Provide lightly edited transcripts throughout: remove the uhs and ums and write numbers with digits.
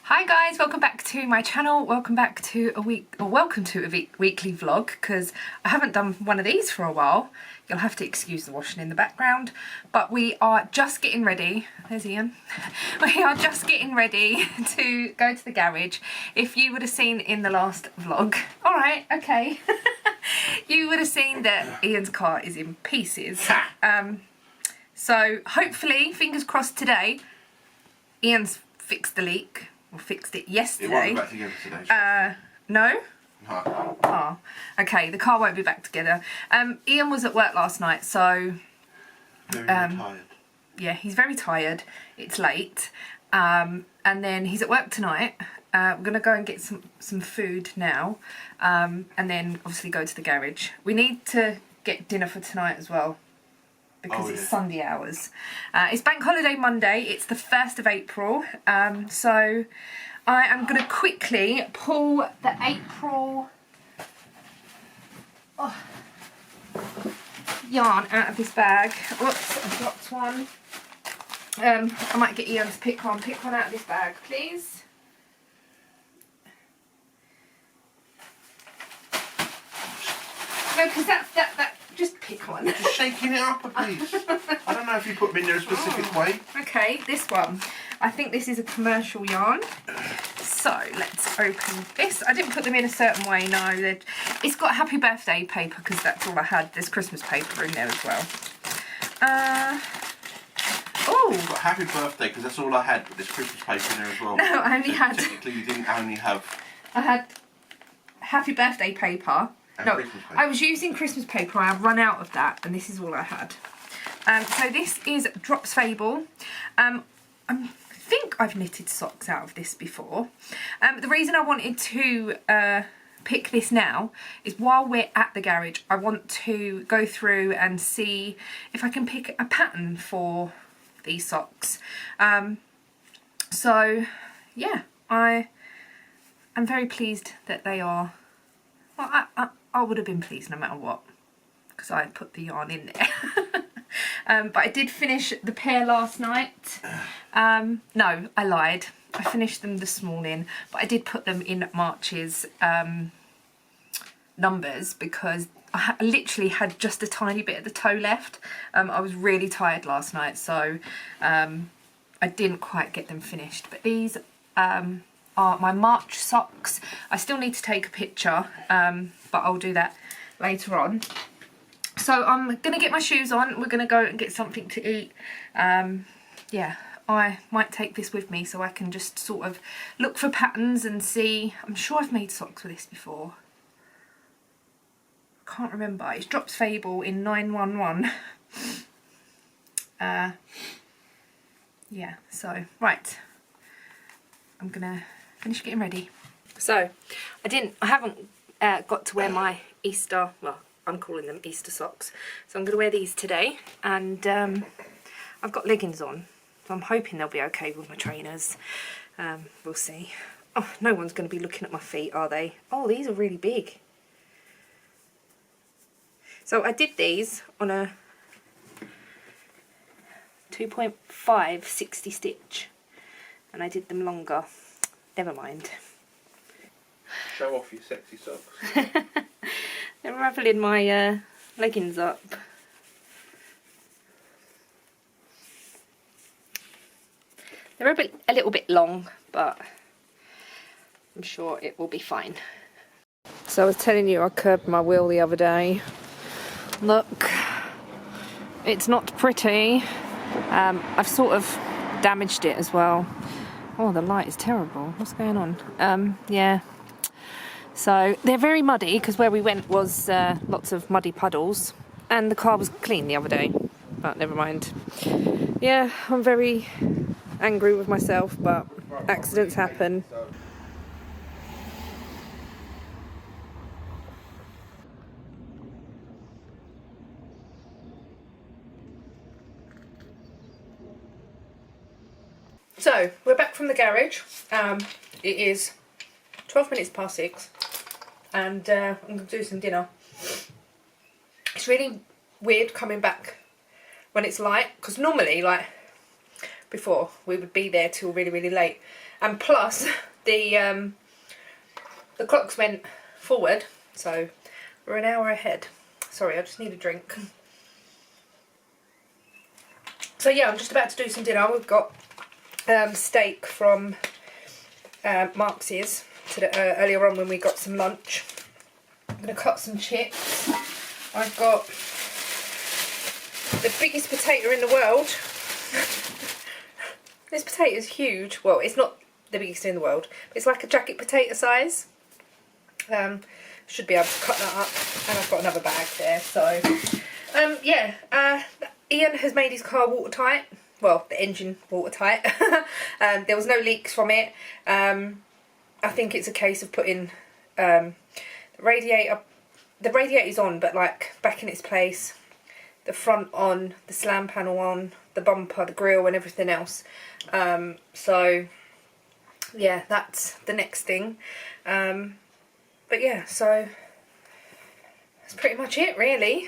Hi guys, welcome back to my channel. Welcome back to welcome to a weekly vlog, because I haven't done one of these for a while. You'll have to excuse the washing in the background, but we are just getting ready. There's Ian. We are just getting ready to go to the garage. If you would have seen in the last vlog, all right, okay, you would have seen that Ian's car is in pieces. So hopefully, fingers crossed today, Ian's fixed the leak. Or fixed it yesterday. It won't be back together today. No? No. Oh, okay, the car won't be back together. Ian was at work last night, so... Very tired. Yeah, he's very tired. It's late. And then he's at work tonight. We're going to go and get some food now. And then obviously go to the garage. We need to get dinner for tonight as well, because it's Sunday hours. It's Bank Holiday Monday. It's the 1st of April. So I am going to quickly pull the April yarn out of this bag. Whoops, I've dropped one. I might get Ian to pick one. Pick one out of this bag, please. No, because that just pick one. Just shaking it up, please. I don't know if you put them in there a specific way. Okay, this one. I think this is a commercial yarn. So let's open this. I didn't put them in a certain way, no. It's got happy birthday paper because that's all I had. There's Christmas paper in there as well. Oh! I've got happy birthday because that's all I had, but there's Christmas paper in there as well. No, I only had... Technically you didn't only have... I had happy birthday paper. No, I was using Christmas paper. I have run out of that, and this is all I had. So this is Drops Fable. I think I've knitted socks out of this before. The reason I wanted to pick this now is while we're at the garage, I want to go through and see if I can pick a pattern for these socks. So yeah, I am very pleased that they are. Well, I would have been pleased no matter what, because I put the yarn in there. But I did finish the pair last night. No, I lied. I finished them this morning, but I did put them in March's numbers because I literally had just a tiny bit of the toe left. I was really tired last night, so I didn't quite get them finished. But these are my March socks. I still need to take a picture, but I'll do that later on. So I'm going to get my shoes on. We're going to go and get something to eat. Yeah, I might take this with me so I can just sort of look for patterns and see. I'm sure I've made socks with this before. Can't remember. It's Drops Fable in 911. Yeah, so, right. I'm going to finish getting ready. So, I haven't got to wear my Easter, well, I'm calling them Easter socks. So I'm going to wear these today, and I've got leggings on. So I'm hoping they'll be okay with my trainers. We'll see. Oh, no one's going to be looking at my feet, are they? Oh, these are really big. So I did these on a 2.5 60 stitch, and I did them longer. Never mind. Show off your sexy socks. They're ravelling my leggings up. They're a little bit long, but I'm sure it will be fine. So I was telling you I curbed my wheel the other day. Look, it's not pretty. I've sort of damaged it as well. Oh, the light is terrible. What's going on? Yeah. So they're very muddy because where we went was lots of muddy puddles, and the car was clean the other day, but never mind. Yeah, I'm very angry with myself, but accidents happen. So we're back from the garage. It is 12 minutes past 6, and I'm going to do some dinner. It's really weird coming back when it's light, because normally, like before, we would be there till really, really late. And plus the clocks went forward, so we're an hour ahead. Sorry, I just need a drink. So yeah, I'm just about to do some dinner. We've got steak from Marx's earlier on when we got some lunch. I'm going to cut some chips. I've got the biggest potato in the world. This potato is huge. Well, it's not the biggest in the world. It's like a jacket potato size. Should be able to cut that up. And I've got another bag there. So, yeah. Ian has made his car watertight. Well, the engine watertight. There was no leaks from it. I think it's a case of putting the radiator. The radiator's on, but like back in its place. The front on, the slam panel on, the bumper, the grille, and everything else. So yeah, that's the next thing. But yeah, so that's pretty much it, really.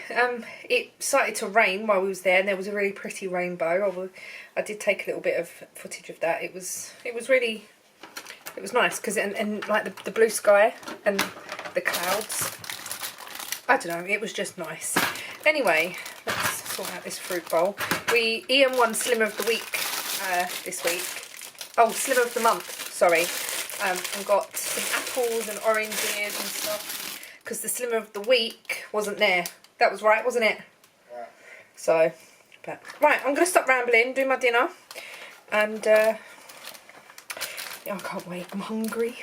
It started to rain while we was there, and there was a really pretty rainbow. I did take a little bit of footage of that. It was really, it was nice because and like the blue sky and the clouds. I don't know, it was just nice. Anyway, let's sort out this fruit bowl. Ian won Slimmer of the Week this week. Oh, Slimmer of the Month, sorry. And got some apples and oranges and stuff. Because the Slimmer of the Week wasn't there. That was right, wasn't it? Yeah. So, but right, I'm going to stop rambling, do my dinner. And, yeah, I can't wait, I'm hungry.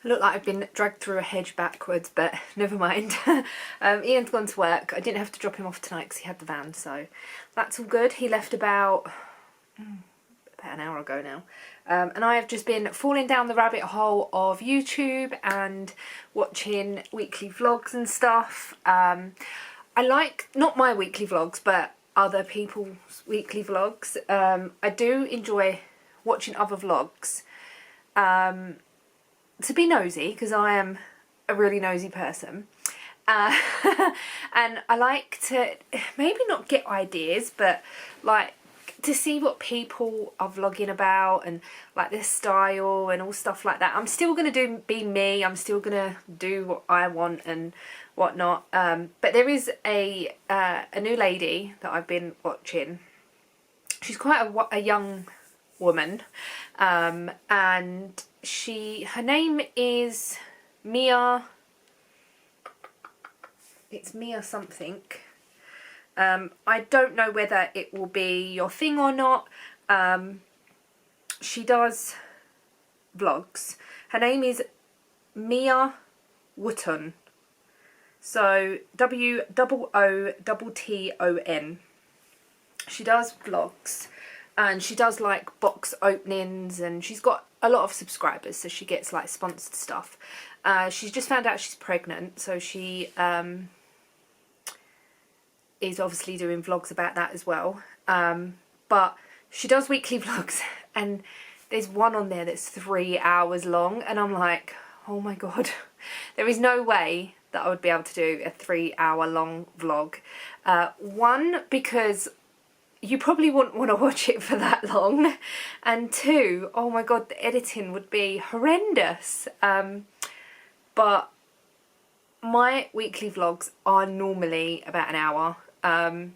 I look like I've been dragged through a hedge backwards, but never mind. Ian's gone to work. I didn't have to drop him off tonight because he had the van, so that's all good. He left about an hour ago now. And I have just been falling down the rabbit hole of YouTube and watching weekly vlogs and stuff. I like, not my weekly vlogs, but other people's weekly vlogs. I do enjoy watching other vlogs. To be nosy, because I am a really nosy person, and I like to maybe not get ideas, but like to see what people are vlogging about and like their style and all stuff like that. I'm still gonna be me. I'm still gonna do what I want and whatnot. But there is a new lady that I've been watching. She's quite a young woman, and her name is Mia. It's Mia something. I don't know whether it will be your thing or not. She does vlogs. Her name is Mia Wooton. So WOOTON. She does vlogs. And she does like box openings, and she's got a lot of subscribers, so she gets like sponsored stuff. She's just found out she's pregnant, so she is obviously doing vlogs about that as well. But she does weekly vlogs, and there's one on there that's 3 hours long, and I'm like, Oh my god. There is no way that I would be able to do a 3-hour long vlog. One, because you probably wouldn't want to watch it for that long, and two, oh my god, the editing would be horrendous. But my weekly vlogs are normally about an hour, and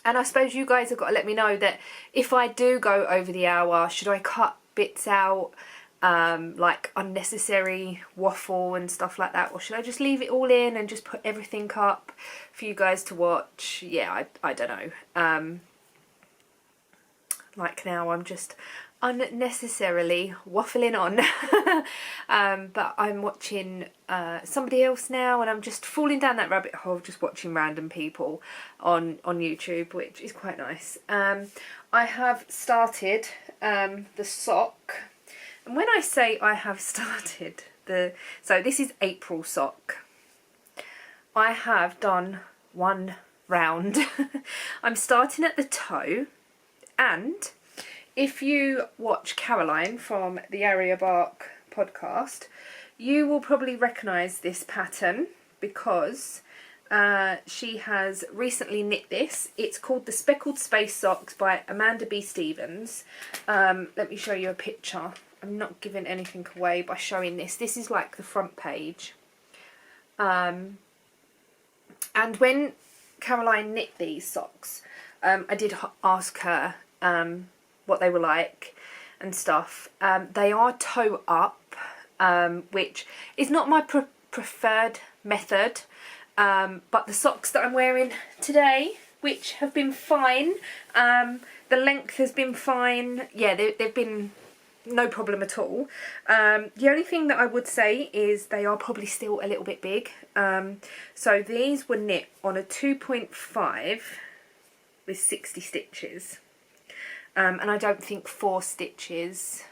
I suppose you guys have got to let me know that if I do go over the hour, should I cut bits out, like unnecessary waffle and stuff like that, or should I just leave it all in and just put everything up for you guys to watch? Yeah, I don't know. Like now I'm just unnecessarily waffling on. But I'm watching somebody else now, and I'm just falling down that rabbit hole of just watching random people on YouTube, which is quite nice. I have started the sock. And when I say I have started so this is April sock. I have done one round. I'm starting at the toe, and if you watch Caroline from the Area Bark podcast, you will probably recognise this pattern because she has recently knit this. It's called the Speckled Space Socks by Amanda B. Stevens. Let me show you a picture. I'm not giving anything away by showing this. This is like the front page. And when Caroline knit these socks, I did ask her what they were like and stuff. They are toe up, which is not my preferred method, but the socks that I'm wearing today, which have been fine, the length has been fine. Yeah, they've been no problem at all. The only thing that I would say is they are probably still a little bit big. So these were knit on a 2.5 with 60 stitches. And I don't think 4 stitches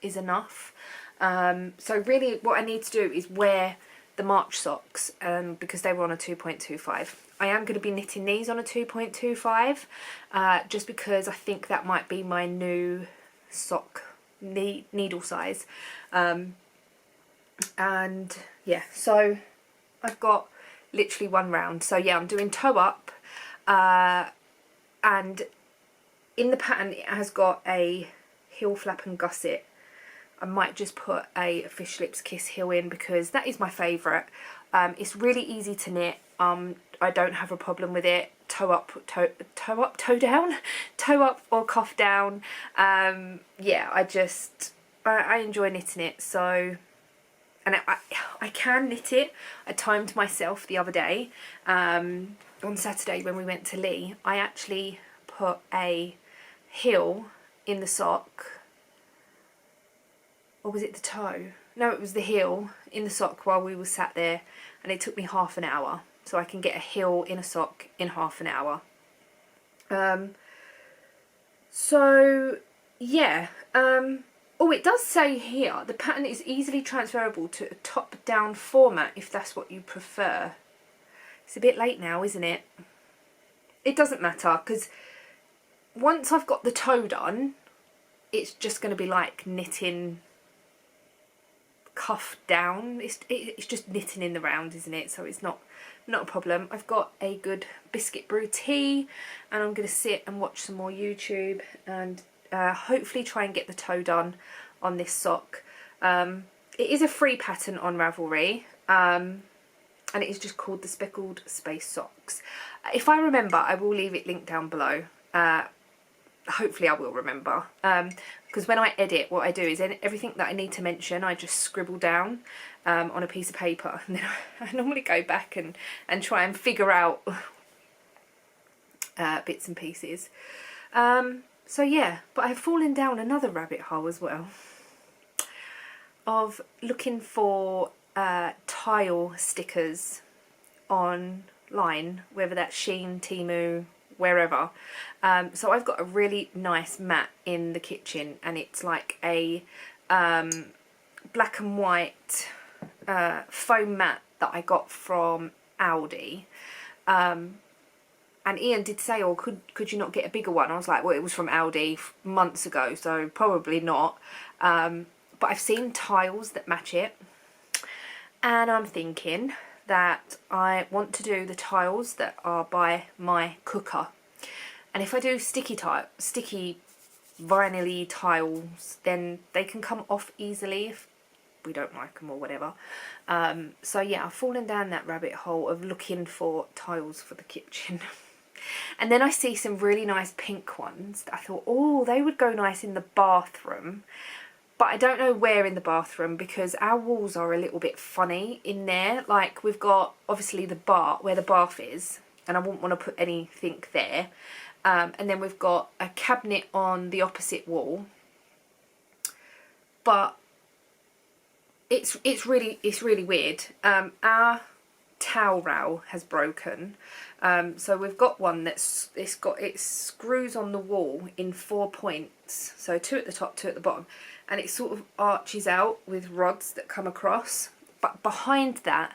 is enough. So really what I need to do is wear the March socks, because they were on a 2.25. I am going to be knitting these on a 2.25, just because I think that might be my new sock needle size. And yeah, so I've got literally one round. So yeah, I'm doing toe up, and in the pattern it has got a heel flap and gusset. I might just put a Fish Lips Kiss heel in because that is my favourite. It's really easy to knit. I don't have a problem with it. Toe up, toe down, toe up or cuff down. Yeah, I enjoy knitting it. So, and I can knit it. I timed myself the other day. On Saturday when we went to Lee, I actually put a heel in the sock. Or was it the toe? No, it was the heel in the sock while we were sat there, and it took me half an hour. So I can get a heel in a sock in half an hour. So yeah. Oh, it does say here the pattern is easily transferable to a top-down format if that's what you prefer. It's a bit late now, isn't it? It doesn't matter, because once I've got the toe done, it's just going to be like knitting cuff down. It's just knitting in the round, isn't it? So it's not a problem. I've got a good biscuit brew tea, and I'm going to sit and watch some more YouTube and hopefully try and get the toe done on this sock. It is a free pattern on Ravelry, and it is just called the Speckled Space Socks. If I remember, I will leave it linked down below. Hopefully I will remember, because when I edit, what I do is everything that I need to mention I just scribble down on a piece of paper, and then I normally go back and try and figure out bits and pieces. So yeah, but I've fallen down another rabbit hole as well looking for tile stickers online, whether that's Shein, Teemu, wherever. So I've got a really nice mat in the kitchen, and it's like a black and white foam mat that I got from Aldi. And Ian did say, oh, could you not get a bigger one? I was like, well, it was from Aldi months ago, so probably not. but I've seen tiles that match it, and I'm thinking that I want to do the tiles that are by my cooker. And if I do sticky vinyl-y tiles, then they can come off easily if we don't like them or whatever. So yeah, I've fallen down that rabbit hole of looking for tiles for the kitchen. And then I see some really nice pink ones that I thought, oh, they would go nice in the bathroom. But I don't know where in the bathroom, because our walls are a little bit funny in there. Like, we've got obviously the bar where the bath is, and I wouldn't want to put anything there. And then we've got a cabinet on the opposite wall. But it's really weird. Our towel rail has broken. So we've got one that's it screws on the wall in 4 points. So 2 at the top, 2 at the bottom. And it sort of arches out with rods that come across. But behind that,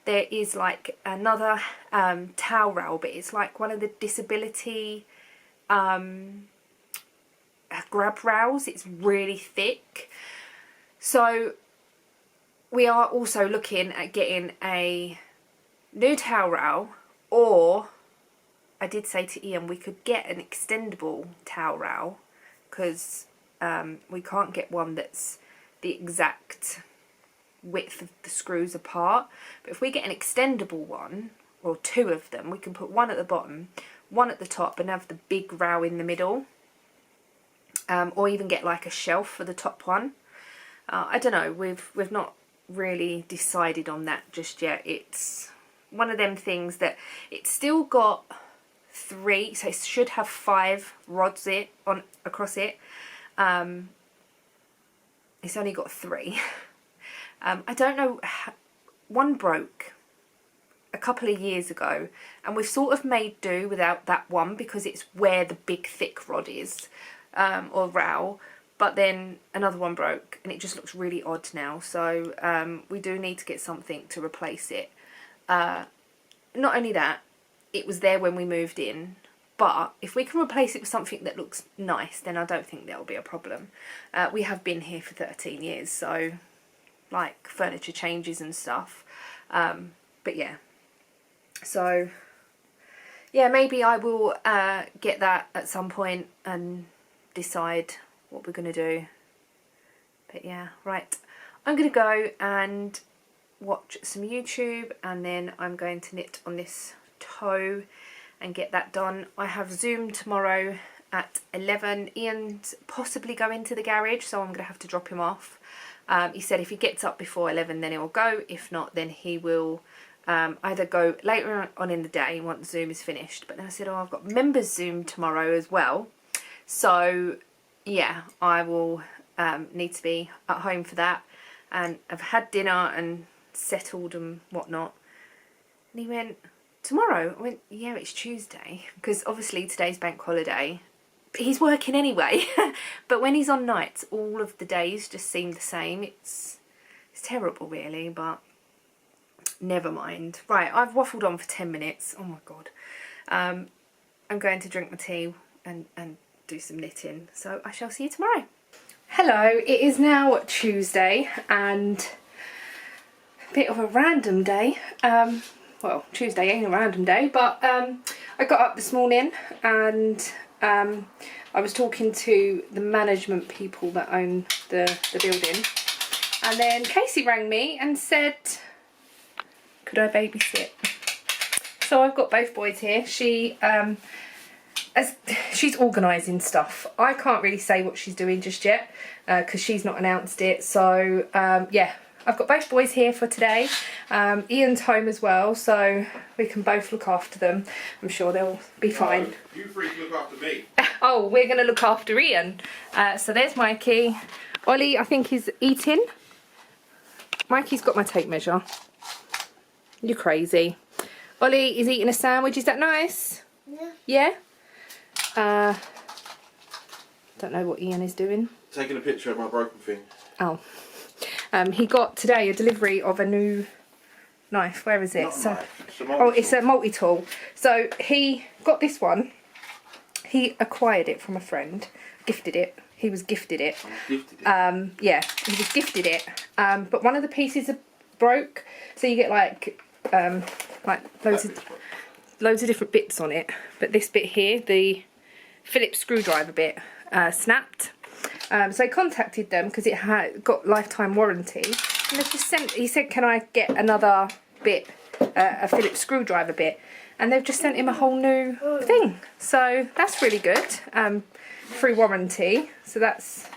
there is like another towel rail, but it's like one of the disability grab rails. It's really thick. So we are also looking at getting a new towel rail, or I did say to Ian we could get an extendable towel rail, because we can't get one that's the exact width of the screws apart. But if we get an extendable one, or 2 of them, we can put one at the bottom, one at the top, and have the big rail in the middle. Or even get like a shelf for the top one. I don't know, we've not really decided on that just yet. It's one of them things that it's still got 3, so it should have 5 rods across it. It's only got 3. I don't know, one broke a couple of years ago, and we've sort of made do without that one because it's where the big thick rod is, or rail. But then another one broke and it just looks really odd now. So we do need to get something to replace it. Not only that, it was there when we moved in. But if we can replace it with something that looks nice, then I don't think that'll be a problem. We have been here for 13 years, so like furniture changes and stuff. But yeah. So yeah, maybe I will get that at some point and decide what we're going to do. But yeah, right, I'm going to go and watch some YouTube, and then I'm going to knit on this toe and get that done. I have Zoom tomorrow at 11. Ian's possibly going to the garage, so I'm going to have to drop him off. He said if he gets up before 11 then he'll go, if not then he will either go later on in the day once Zoom is finished. But then I said, oh, I've got members Zoom tomorrow as well, so yeah, I will need to be at home for that. And I've had dinner and settled and whatnot. And he went, tomorrow? I went, yeah, it's Tuesday, because obviously today's bank holiday. But he's working anyway. But when he's on nights, all of the days just seem the same. It's terrible really, but never mind. Right, I've waffled on for 10 minutes. Oh my god. I'm going to drink my tea and do some knitting. So I shall see you tomorrow. Hello, it is now Tuesday, and a bit of a random day. Well, Tuesday ain't a random day, but I got up this morning and I was talking to the management people that own the building, and then Casey rang me and said, could I babysit? So I've got both boys here. She's organising stuff. I can't really say what she's doing just yet because she's not announced it. So yeah, I've got both boys here for today. Ian's home as well, so we can both look after them. I'm sure they'll be fine. No, you three can look after me. Oh, we're going to look after Ian. So there's Mikey. Ollie, I think, is eating. Mikey's got my tape measure. You're crazy. Ollie is eating a sandwich. Is that nice? Yeah? Yeah? Don't know what Ian is doing. Taking a picture of my broken thing. Oh. He got today a delivery of a new knife. Where is it? It's a multi-tool. So he got this one. He acquired it from a friend, gifted it. He was gifted it. Gifted it. Yeah, he was gifted it. But one of the pieces broke, so you get like loads of different bits on it. But this bit here, the Phillips screwdriver bit, snapped. So I contacted them because it had got lifetime warranty, and they've just sent. He said, "Can I get another bit, a Phillips screwdriver bit?" And they've just sent him a whole new thing. So that's really good. Free warranty. So that's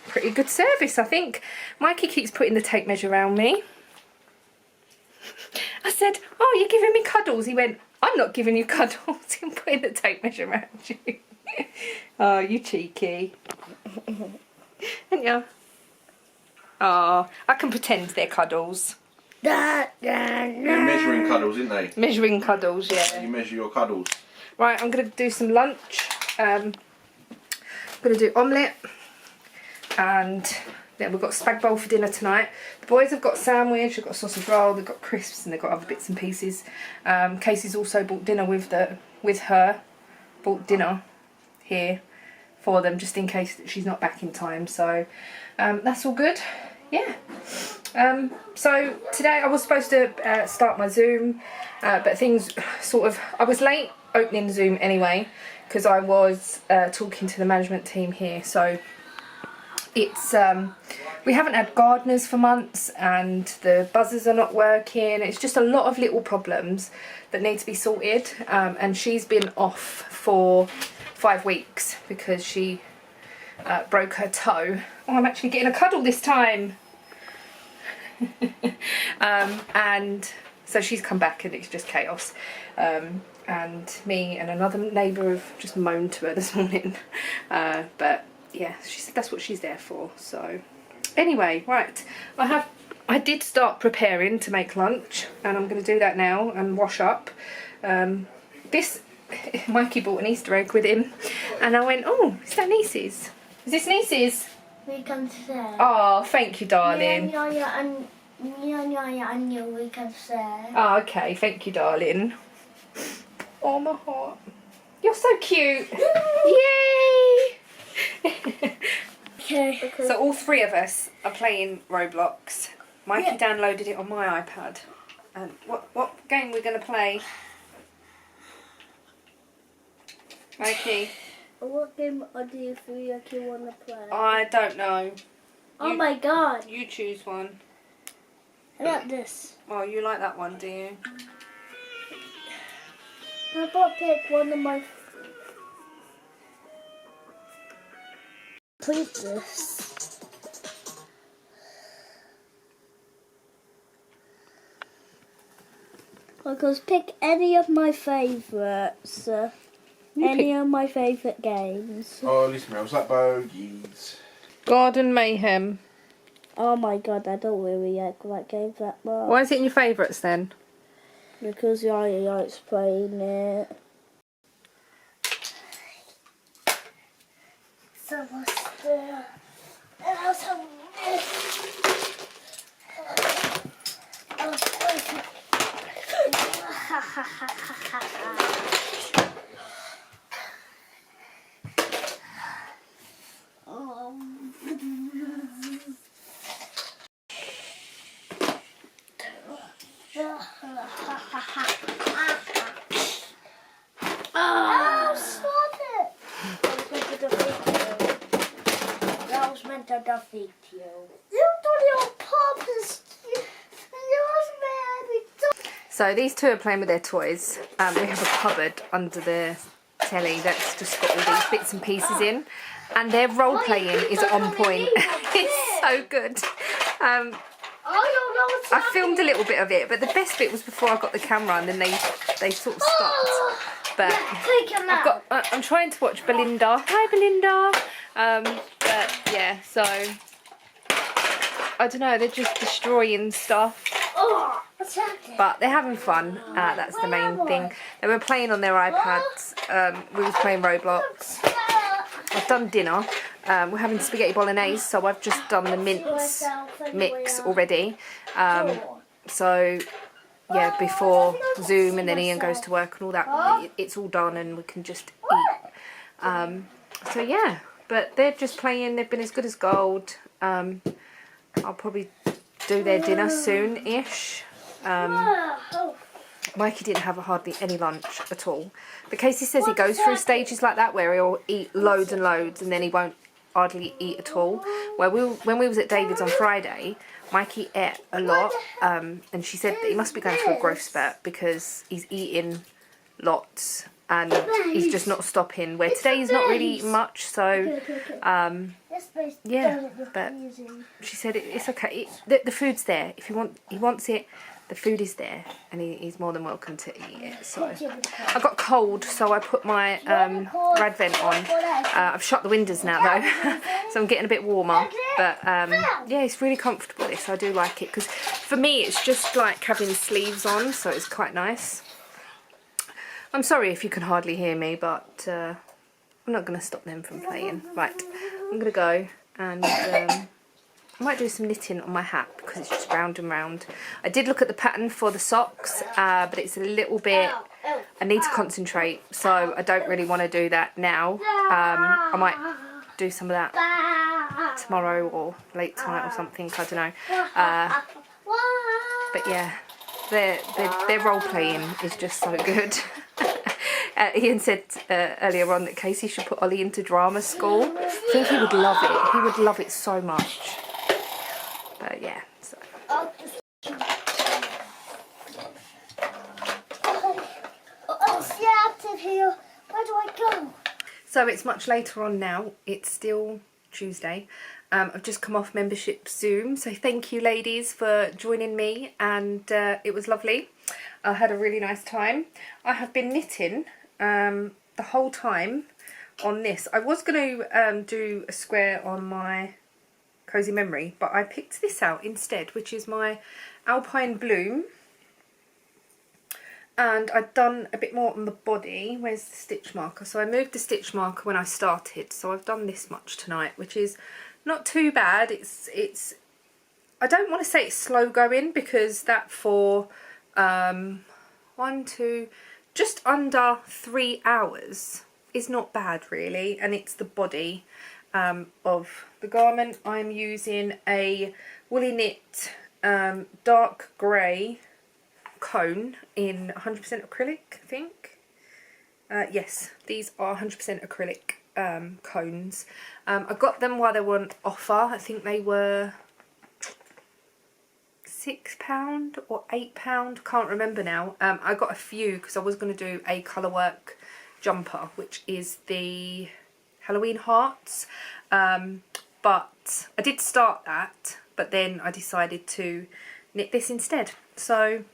pretty good service, I think. Mikey keeps putting the tape measure around me. I said, "Oh, you're giving me cuddles." He went, "I'm not giving you cuddles. I'm putting the tape measure around you." Oh, you cheeky. Aren't you? Oh, I can pretend they're cuddles. They're measuring cuddles, isn't they? Measuring cuddles, yeah. You measure your cuddles. Right, I'm going to do some lunch. I'm going to do omelette. And then we've got spag bowl for dinner tonight. The boys have got sandwich, they've got sausage roll, they've got crisps, and they've got other bits and pieces. Casey's also bought dinner with her. Bought dinner here for them, just in case that she's not back in time. So that's all good. Yeah. So today I was supposed to start my Zoom, but things sort of, I was late opening Zoom anyway because I was talking to the management team here. So it's we haven't had gardeners for months, and the buzzers are not working. It's just a lot of little problems that need to be sorted, and she's been off for 5 weeks because she broke her toe. Oh, I'm actually getting a cuddle this time. And so she's come back and it's just chaos. And me and another neighbour have just moaned to her this morning. But yeah, she said that's what she's there for. So anyway, right, I did start preparing to make lunch, and I'm going to do that now and wash up. Mikey bought an Easter egg with him, and I went, "Oh, is that Niece's? Is this Niece's?" We can share. Oh, thank you, darling. Me and you, we can share. Oh, okay, thank you, darling. Oh, my heart. You're so cute. Yay! Okay. So all three of us are playing Roblox. Mikey downloaded it on my iPad. And what game we're going to play? Mikey? What game do you feel like you want to play? I don't know. Oh my god. You choose one. I like this. Oh, you like that one, do you? How about pick one of my... Please this. Because pick any of my favourites. Any of my favourite games. Oh, this smells like bogies. Garden Mayhem. Oh my god, I don't really like games that much. Why is it in your favourites then? Because Yaya likes playing it. So what's there? And also this. Oh, stop it! That was meant to defeat you. You did it on purpose. So these two are playing with their toys. We have a cupboard under the telly that's just got all these bits and pieces in, and their role playing is on point. It's so good. I filmed a little bit of it, but the best bit was before I got the camera, and then they sort of stopped. But I'm trying to watch Belinda. Hi, Belinda. But yeah, so I don't know. They're just destroying stuff. But they're having fun. That's the main thing. They were playing on their iPads. We were playing Roblox. I've done dinner. We're having spaghetti bolognese, so I've just done the mince mix already. So yeah, before Zoom and then Ian goes to work and all that, it's all done and we can just eat. So yeah, But they're just playing. They've been as good as gold. I'll probably do their dinner soon-ish. Mikey didn't have hardly any lunch at all. But Casey says he goes through stages like that where he'll eat loads and loads and then he won't hardly eat at all. Where when we was at David's on Friday, Mikey ate a lot, and she said that he must be going through a growth spurt because he's eating lots and he's just not stopping. Where today he's not really eating much, so yeah. But she said it's okay. The food's there. If he wants it, the food is there, and he's more than welcome to eat it. So I got cold, so I put my rad vent on. I've shut the windows now though, so I'm getting a bit warmer. But yeah, it's really comfortable. This, I do like it because for me it's just like having sleeves on, so it's quite nice. I'm sorry if you can hardly hear me, but I'm not going to stop them from playing. Right, I'm going to go and I might do some knitting on my hat because it's just round and round. I did look at the pattern for the socks, but it's a little bit, I need to concentrate, so I don't really want to do that now. I might do some of that tomorrow or late tonight or something, I don't know. But yeah, their role playing is just so good. Ian said earlier on that Casey should put Ollie into drama school. I think he would love it. He would love it so much. But yeah, so. Here. Where do I go? So it's much later on now. It's still Tuesday. I've just come off membership Zoom, so thank you ladies for joining me, and it was lovely. I had a really nice time. I have been knitting the whole time on this. I was going to do a square on my Cozy Memory, but I picked this out instead, which is my Alpine Bloom. And I've done a bit more on the body. Where's the stitch marker? So I moved the stitch marker when I started, so I've done this much tonight, which is not too bad. It's I don't want to say it's slow going because that for just under 3 hours is not bad really, and it's the body of the garment. I'm using a woolly knit dark grey cone in 100% acrylic, I think. Yes, these are 100% acrylic cones. I got them while they were on offer. I think they were £6 or £8, can't remember now. I got a few because I was going to do a colourwork jumper, which is the Halloween hearts, but I did start that, but then I decided to knit this instead. So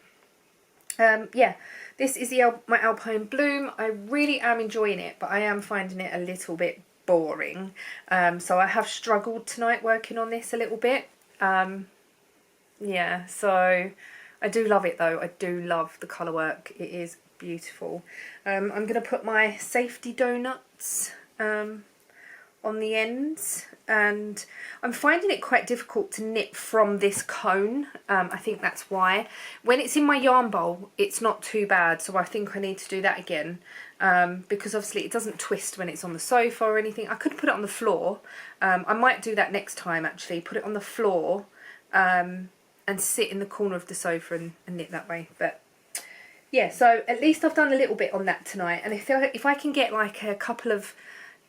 yeah, this is my Alpine Bloom. I really am enjoying it, but I am finding it a little bit boring. So I have struggled tonight working on this a little bit. Yeah, so I do love it though. I do love the colour work. It is beautiful. I'm going to put my safety donuts on the ends, and I'm finding it quite difficult to knit from this cone. I think that's why. When it's in my yarn bowl, it's not too bad, so I think I need to do that again, because obviously it doesn't twist when it's on the sofa or anything. I could put it on the floor. I might do that next time actually, put it on the floor and sit in the corner of the sofa and knit that way. But yeah, so at least I've done a little bit on that tonight, and if I can get like a couple of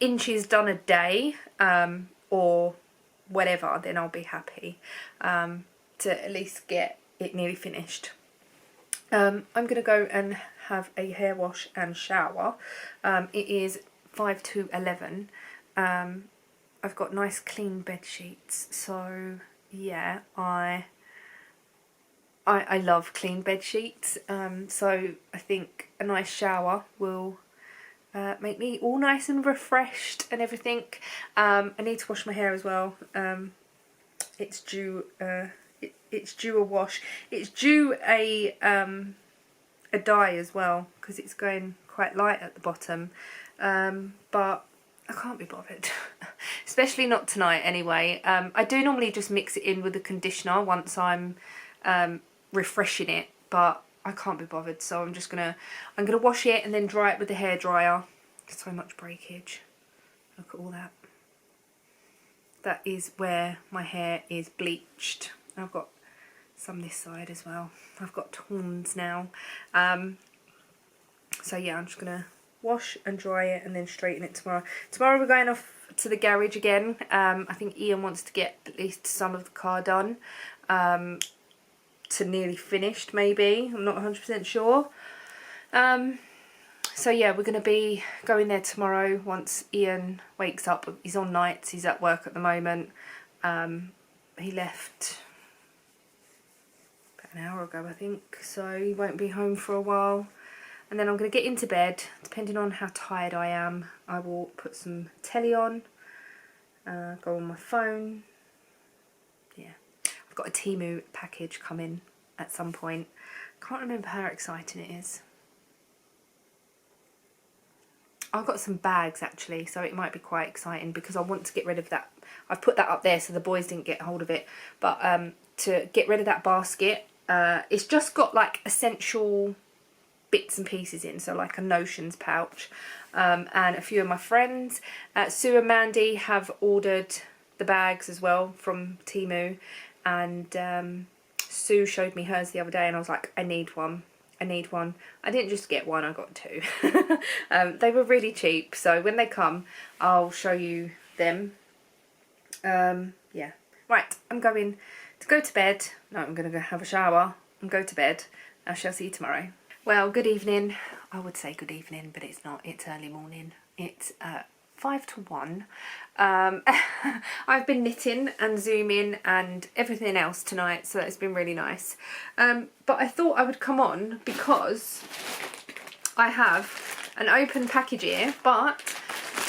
inches done a day or whatever, then I'll be happy to at least get it nearly finished. I'm going to go and have a hair wash and shower. It is 5 to 11. I've got nice clean bed sheets, so yeah, I love clean bed sheets, so I think a nice shower will make me all nice and refreshed and everything. I need to wash my hair as well. It's due it's due a wash. It's due a dye as well because it's going quite light at the bottom, but I can't be bothered. Especially not tonight anyway. I do normally just mix it in with the conditioner once I'm refreshing it, but I can't be bothered, so I'm gonna wash it and then dry it with the hairdryer. So much breakage. Look at all that. that is where my hair is bleached. I've got some this side as well. I've got horns now. So yeah, I'm just gonna wash and dry it and then straighten it tomorrow. Tomorrow we're going off to the garage again. I think Ian wants to get at least some of the car done, to nearly finished maybe. I'm not 100% sure. So yeah, we're going to be going there tomorrow once Ian wakes up. He's on nights, he's at work at the moment. He left about an hour ago, I think, so he won't be home for a while. And then I'm going to get into bed. Depending on how tired I am, I will put some telly on, go on my phone. Yeah, I've got a Teemu package coming at some point. Can't remember how exciting it is. I've got some bags actually, so it might be quite exciting because I want to get rid of that. I've put that up there so the boys didn't get hold of it. But to get rid of that basket, it's just got like essential bits and pieces in, so like a notions pouch, and a few of my friends. Sue and Mandy have ordered the bags as well from Teemu, and Sue showed me hers the other day and I was like, I need one. I need one. I didn't just get one, I got two. They were really cheap, so when they come I'll show you them. Yeah, right, I'm going to go to bed. No, I'm going to go have a shower and go to bed. I shall see you tomorrow. Well, good evening. I would say good evening, but it's not. It's early morning. It's 5 to 1. I've been knitting and zooming and everything else tonight, so it's been really nice. But I thought I would come on because I have an open package here, but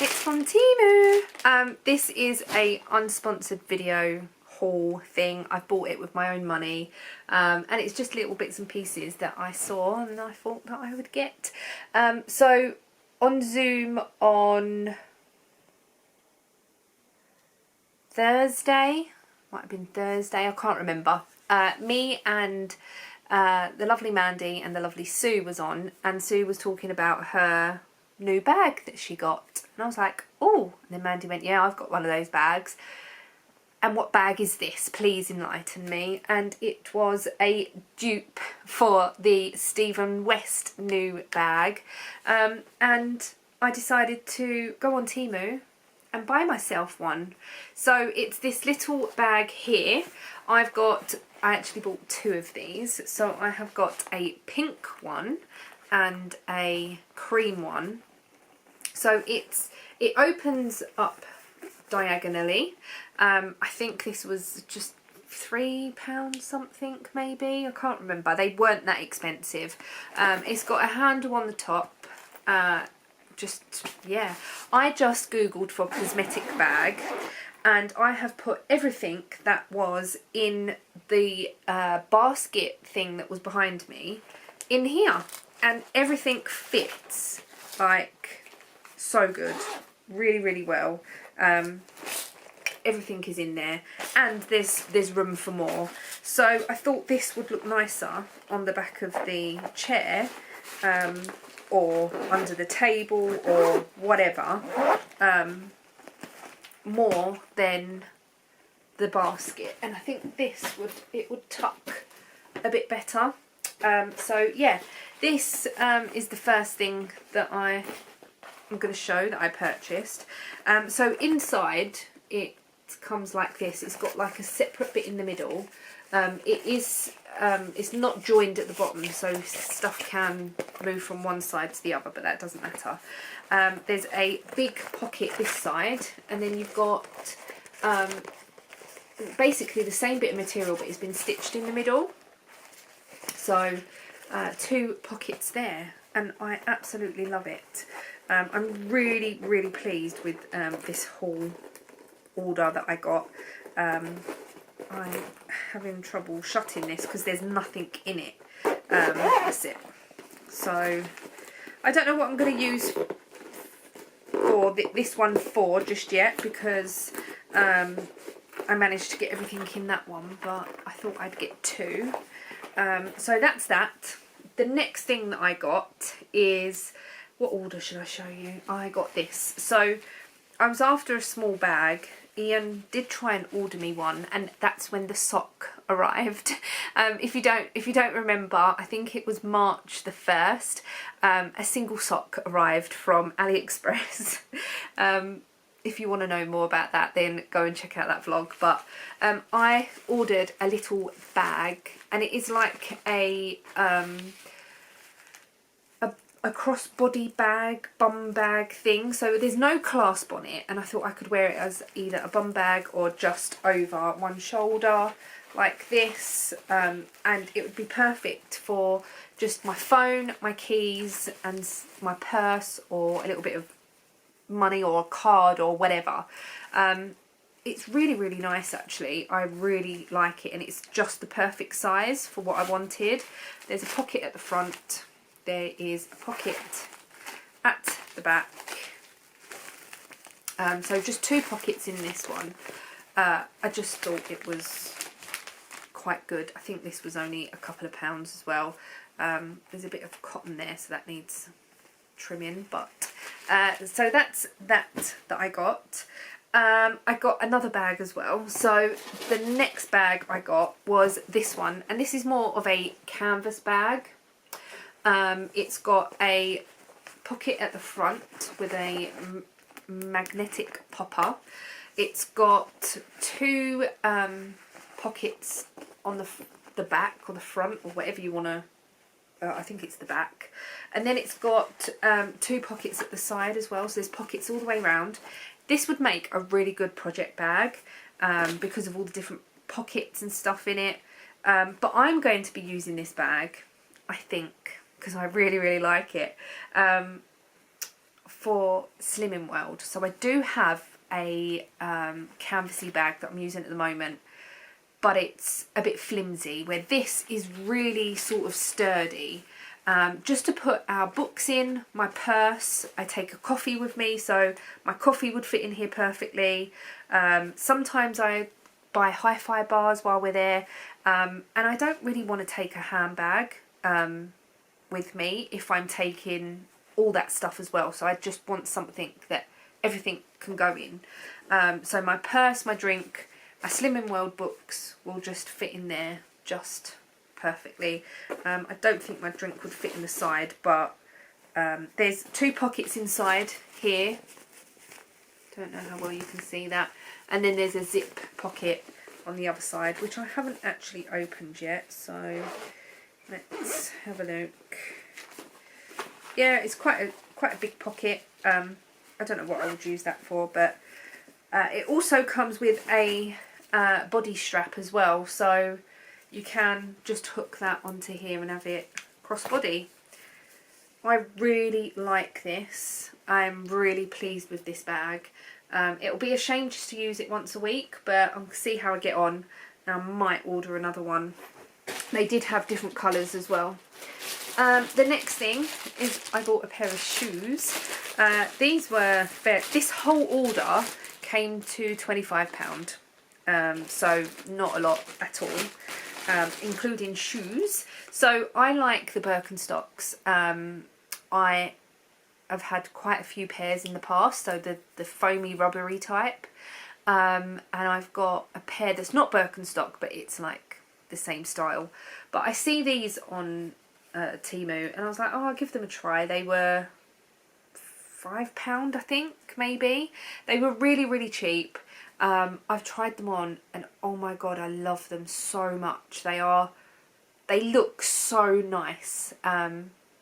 it's from Teemu. This is a unsponsored video haul thing. I bought it with my own money, and it's just little bits and pieces that I saw and I thought that I would get. So on Zoom on Thursday, might have been Thursday, I can't remember, me and the lovely Mandy and the lovely Sue was on, and Sue was talking about her new bag that she got, and I was like, oh, and then Mandy went, yeah, I've got one of those bags. And what bag is this? Please enlighten me. And it was a dupe for the Stephen West new bag. And I decided to go on Teemu and buy myself one. So it's this little bag here. I actually bought two of these. So I have got a pink one and a cream one. So it opens up diagonally. I think this was just £3 something maybe, I can't remember. They weren't that expensive. It's got a handle on the top. Yeah, I just googled for cosmetic bag and I have put everything that was in the basket thing that was behind me in here, and everything fits like so good, really well. Everything is in there, and there's room for more. So I thought this would look nicer on the back of the chair, or under the table or whatever, more than the basket. And I think this would tuck a bit better. So yeah, this is the first thing that I'm going to show that I purchased. So inside it comes like this. It's got like a separate bit in the middle. It's not joined at the bottom, so stuff can move from one side to the other, but that doesn't matter. There's a big pocket this side, and then you've got basically the same bit of material, but it's been stitched in the middle. So two pockets there, and I absolutely love it. I'm really pleased with this haul order that I got. I'm having trouble shutting this because there's nothing in it. That's it. So I don't know what I'm going to use for this one for just yet, because I managed to get everything in that one, but I thought I'd get two. So that's that. The next thing that I got is, what order should I show you? I got this. So I was after a small bag Ian did try and order me one, and that's when the sock arrived. If you don't remember, I think it was March the 1st, a single sock arrived from AliExpress. If you want to know more about that, then go and check out that vlog. But I ordered a little bag, and it is like a crossbody bag, bum bag thing. So there's no clasp on it, and I thought I could wear it as either a bum bag or just over one shoulder like this, and it would be perfect for just my phone, my keys and my purse, or a little bit of money or a card or whatever. It's really, really nice actually. I really like it, and it's just the perfect size for what I wanted. There's a pocket at the front. There is a pocket at the back. So just 2 pockets in this one. I just thought it was quite good. I think this was only a couple of pounds as well. There's a bit of cotton there, so that needs trimming, but so that's that I got. I got another bag as well. So the next bag I got was this one, and this is more of a canvas bag. It's got a pocket at the front with a magnetic popper. It's got 2 pockets on the back or the front, or whatever you want to, I think it's the back. And then it's got 2 pockets at the side as well, so there's pockets all the way around. This would make a really good project bag because of all the different pockets and stuff in it. But I'm going to be using this bag, I think, because I really, really like it, for Slimming World. So I do have a canvassy bag that I'm using at the moment, but it's a bit flimsy, where this is really sort of sturdy. Just to put our books in, my purse, I take a coffee with me, so my coffee would fit in here perfectly. Sometimes I buy hi-fi bars while we're there, and I don't really want to take a handbag with me if I'm taking all that stuff as well. So I just want something that everything can go in. So my purse, my drink, my Slimming World books will just fit in there just perfectly. I don't think my drink would fit in the side, but there's 2 pockets inside here. Don't know how well you can see that. And then there's a zip pocket on the other side, which I haven't actually opened yet, so let's have a look. Yeah, it's quite a big pocket. I don't know what I would use that for, but it also comes with a body strap as well, so you can just hook that onto here and have it crossbody. I really like this. I'm really pleased with this bag. It'll be a shame just to use it once a week, but I'll see how I get on. I might order another one. They did have different colours as well. The next thing is I bought a pair of shoes. These were fair. This whole order came to £25, so not a lot at all, including shoes. So I like the Birkenstocks. I have had quite a few pairs in the past, so the foamy rubbery type, and I've got a pair that's not Birkenstock, but it's like the same style. But I see these on Teemu, and I was like, oh, I'll give them a try. They were £5, I think, maybe. They were really, really cheap. I've tried them on, and oh my god, I love them so much. They look so nice.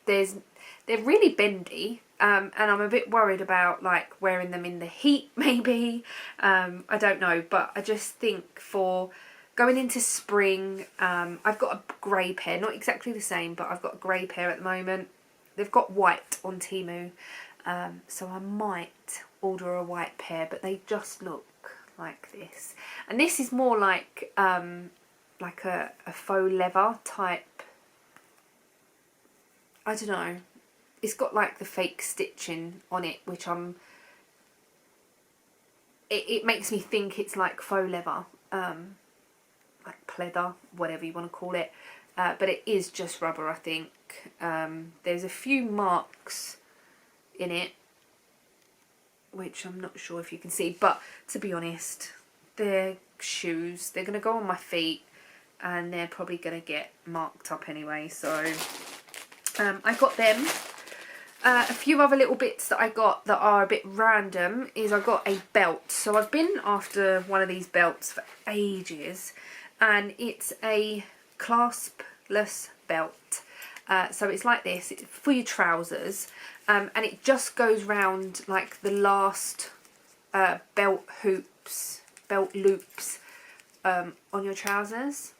They're really bendy, and I'm a bit worried about like wearing them in the heat maybe. I don't know, but I just think for going into spring, I've got a grey pair, not exactly the same, but I've got a grey pair at the moment. They've got white on Teemu, so I might order a white pair, but they just look like this. And this is more like a faux leather type. I don't know. It's got like the fake stitching on it, which it makes me think it's like faux leather, like pleather, whatever you want to call it. But it is just rubber, I think. There's a few marks in it. which I'm not sure if you can see, but to be honest, they're shoes. They're going to go on my feet and they're probably going to get marked up anyway. So I got them. A few other little bits that I got that are a bit random is I got a belt. So I've been after one of these belts for ages, and it's a claspless belt. So it's like this, it's for your trousers, and it just goes round like the last belt loops on your trousers.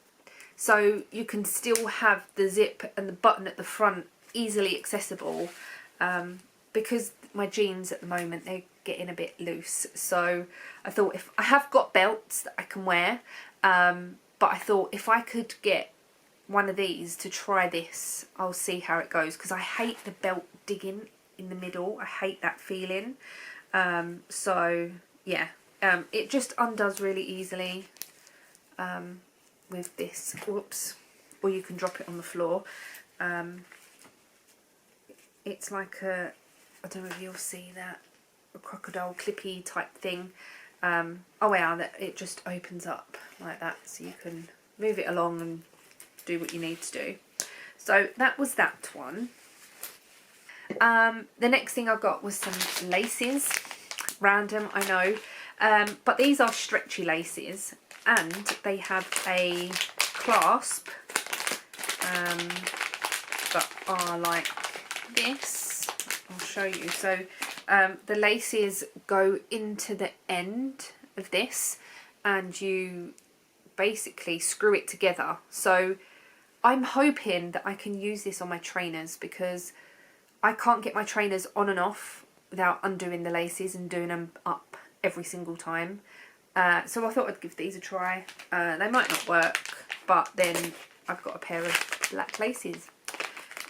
So you can still have the zip and the button at the front easily accessible, because my jeans at the moment, they're getting a bit loose. So I thought, if I have got belts that I can wear, but I thought if I could get one of these to try this, I'll see how it goes, because I hate the belt digging in the middle. I hate that feeling. So yeah, it just undoes really easily with this. Whoops. Or you can drop it on the floor. It's like a, I don't know if you'll see that, a crocodile clippy type thing. Oh yeah, that it just opens up like that, so you can move it along and do what you need to do. So that was that one. The next thing I got was some laces. Random, I know, but these are stretchy laces, and they have a clasp that are like this. I'll show you. So the laces go into the end of this, and you basically screw it together. So I'm hoping that I can use this on my trainers, because I can't get my trainers on and off without undoing the laces and doing them up every single time. So I thought I'd give these a try. They might not work, but then I've got a pair of black laces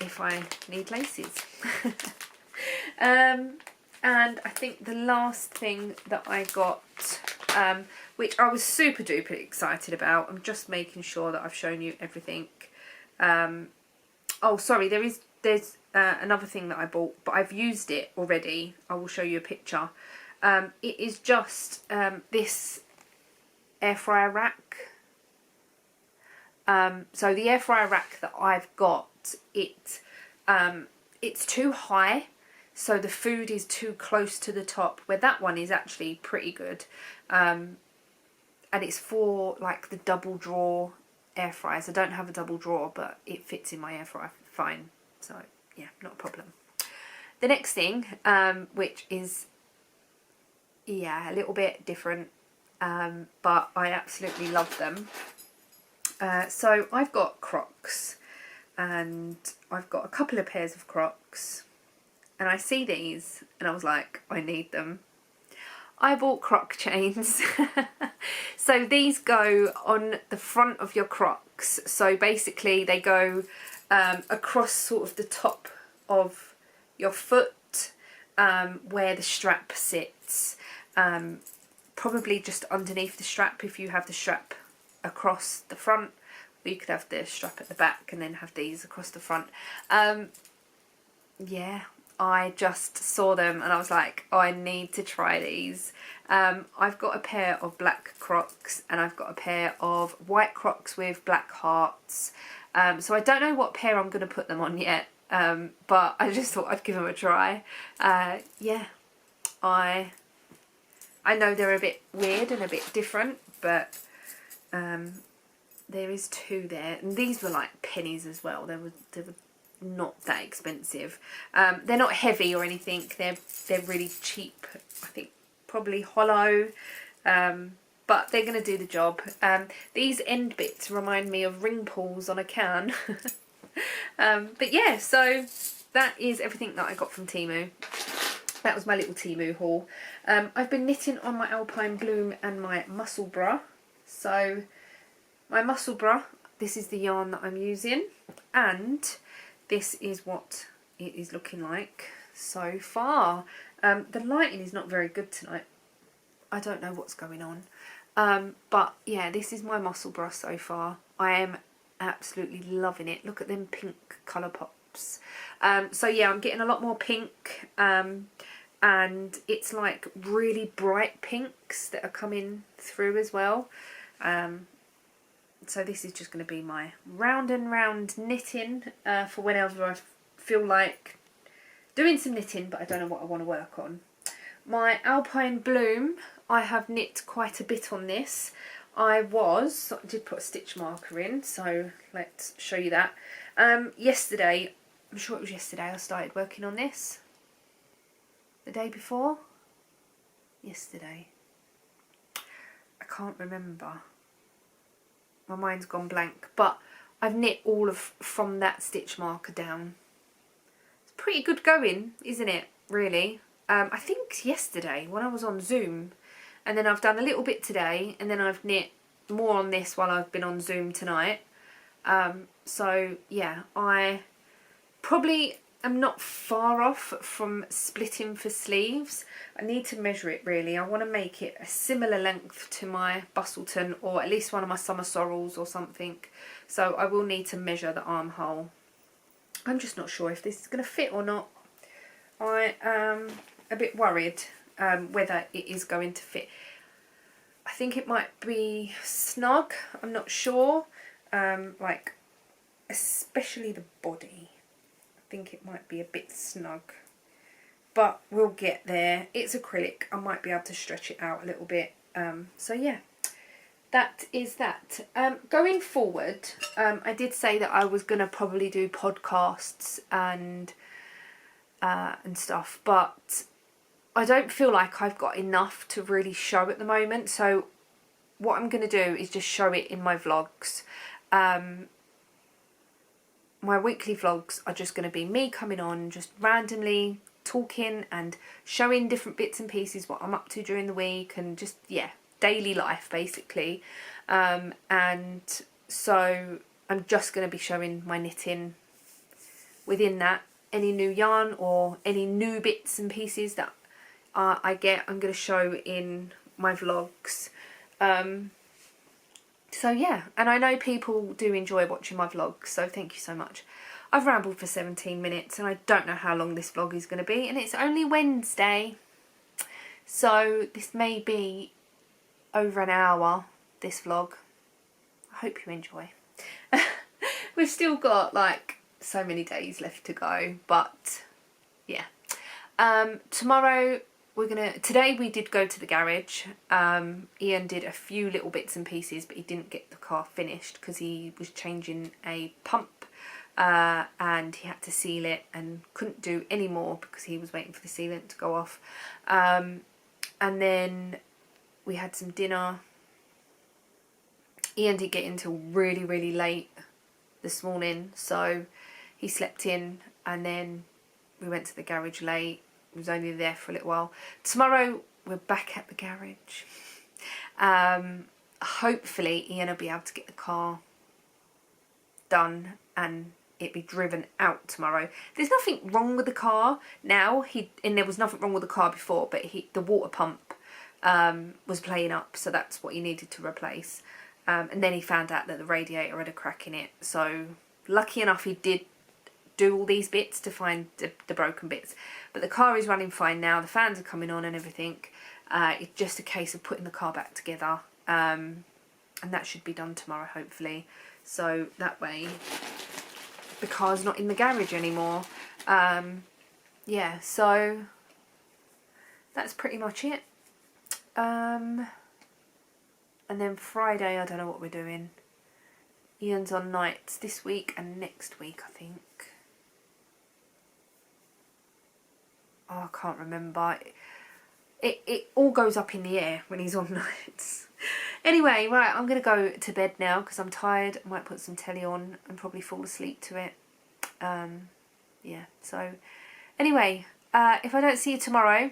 if I need laces. And I think the last thing that I got, which I was super duper excited about, I'm just making sure that I've shown you everything. Oh sorry, there's another thing that I bought, but I've used it already. I will show you a picture. It is just this air fryer rack. So the air fryer rack that I've got, it's too high, so the food is too close to the top, where that one is actually pretty good. And it's for like the double drawer air fryers. I don't have a double drawer, but it fits in my air fryer fine. So yeah, not a problem. The next thing, which is, yeah, a little bit different, but I absolutely love them. So I've got Crocs, and I've got a couple of pairs of Crocs, and I see these and I was like, I need them. I bought Croc chains. So these go on the front of your Crocs. So basically they go across sort of the top of your foot, where the strap sits, probably just underneath the strap if you have the strap across the front, or you could have the strap at the back and then have these across the front. Yeah, I just saw them and I was like, oh, I need to try these. I've got a pair of black Crocs and I've got a pair of white Crocs with black hearts. So I don't know what pair I'm going to put them on yet, but I just thought I'd give them a try. Yeah, I know they're a bit weird and a bit different, but there is two there, and these were like pennies as well. They were not that expensive. They're not heavy or anything. They're really cheap. I think probably hollow, but they're going to do the job. These end bits remind me of ring pulls on a can. But yeah, so that is everything that I got from Teemu. That was my little Teemu haul. I've been knitting on my Alpine Bloom and my Muscle Bra. So my Muscle Bra, this is the yarn that I'm using, and this is what it is looking like so far. The lighting is not very good tonight. I don't know what's going on. But yeah, this is my Muscle Bra so far. I am absolutely loving it. Look at them pink colour pops. So yeah, I'm getting a lot more pink. and it's like really bright pinks that are coming through as well. So this is just going to be my round and round knitting for whenever I feel like doing some knitting but I don't know what I want to work on. My Alpine Bloom, I have knit quite a bit on this. I did put a stitch marker in, so let's show you that. Yesterday, I'm sure it was yesterday I started working on this. The day before? Yesterday. I can't remember. My mind's gone blank, but I've knit all of from that stitch marker down. It's pretty good going, isn't it, really? I think yesterday when I was on Zoom, and then I've done a little bit today, and then I've knit more on this while I've been on Zoom tonight. So yeah, I probably am not far off from splitting for sleeves. I need to measure it really. I want to make it a similar length to my Bustleton, or at least one of my Summer Sorrels or something. So I will need to measure the armhole. I'm just not sure if this is going to fit or not. I am a bit worried whether it is going to fit. I think it might be snug. I'm not sure. Like, especially the body. I think it might be a bit snug, but we'll get there. It's acrylic. I might be able to stretch it out a little bit. So yeah, that is that. Going forward, I did say that I was going to probably do podcasts and stuff, but I don't feel like I've got enough to really show at the moment. So what I'm going to do is just show it in my vlogs. My weekly vlogs are just going to be me coming on, just randomly talking and showing different bits and pieces, what I'm up to during the week, and just, yeah, daily life basically. And so I'm just going to be showing my knitting within that. Any new yarn or any new bits and pieces that I get, I'm going to show in my vlogs. So yeah, and I know people do enjoy watching my vlogs, so thank you so much. I've rambled for 17 minutes and I don't know how long this vlog is going to be, and it's only Wednesday, so this may be over an hour, this vlog. I hope you enjoy. We've still got like so many days left to go, but yeah. Tomorrow today we did go to the garage. Ian did a few little bits and pieces, but he didn't get the car finished because he was changing a pump and he had to seal it and couldn't do any more because he was waiting for the sealant to go off. And then we had some dinner. Ian did get in till really, really late this morning, so he slept in, and then we went to the garage late. Was only there for a little while. Tomorrow we're back at the garage. Hopefully Ian will be able to get the car done and it be driven out tomorrow. There's nothing wrong with the car now. And there was nothing wrong with the car before, but the water pump was playing up, so that's what he needed to replace. And then he found out that the radiator had a crack in it. So lucky enough he did do all these bits to find the broken bits, but the car is running fine now. The fans are coming on and everything. It's just a case of putting the car back together, and that should be done tomorrow hopefully, so that way the car's not in the garage anymore. Yeah, so that's pretty much it. And then Friday, I don't know what we're doing. Ian's on nights this week and next week, I think. Oh, I can't remember. It all goes up in the air when he's on nights. Anyway, right, I'm going to go to bed now because I'm tired. I might put some telly on and probably fall asleep to it. Yeah, so anyway, if I don't see you tomorrow,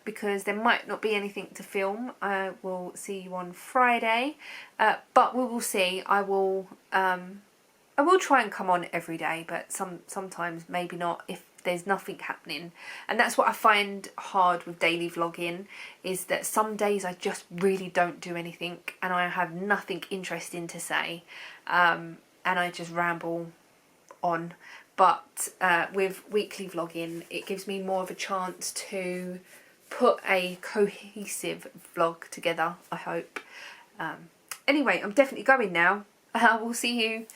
because there might not be anything to film, I will see you on Friday. But we will see. I will try and come on every day, but sometimes maybe not if there's nothing happening. And that's what I find hard with daily vlogging, is that some days I just really don't do anything and I have nothing interesting to say, and I just ramble on, but with weekly vlogging it gives me more of a chance to put a cohesive vlog together, I hope. Anyway, I'm definitely going now. We'll see you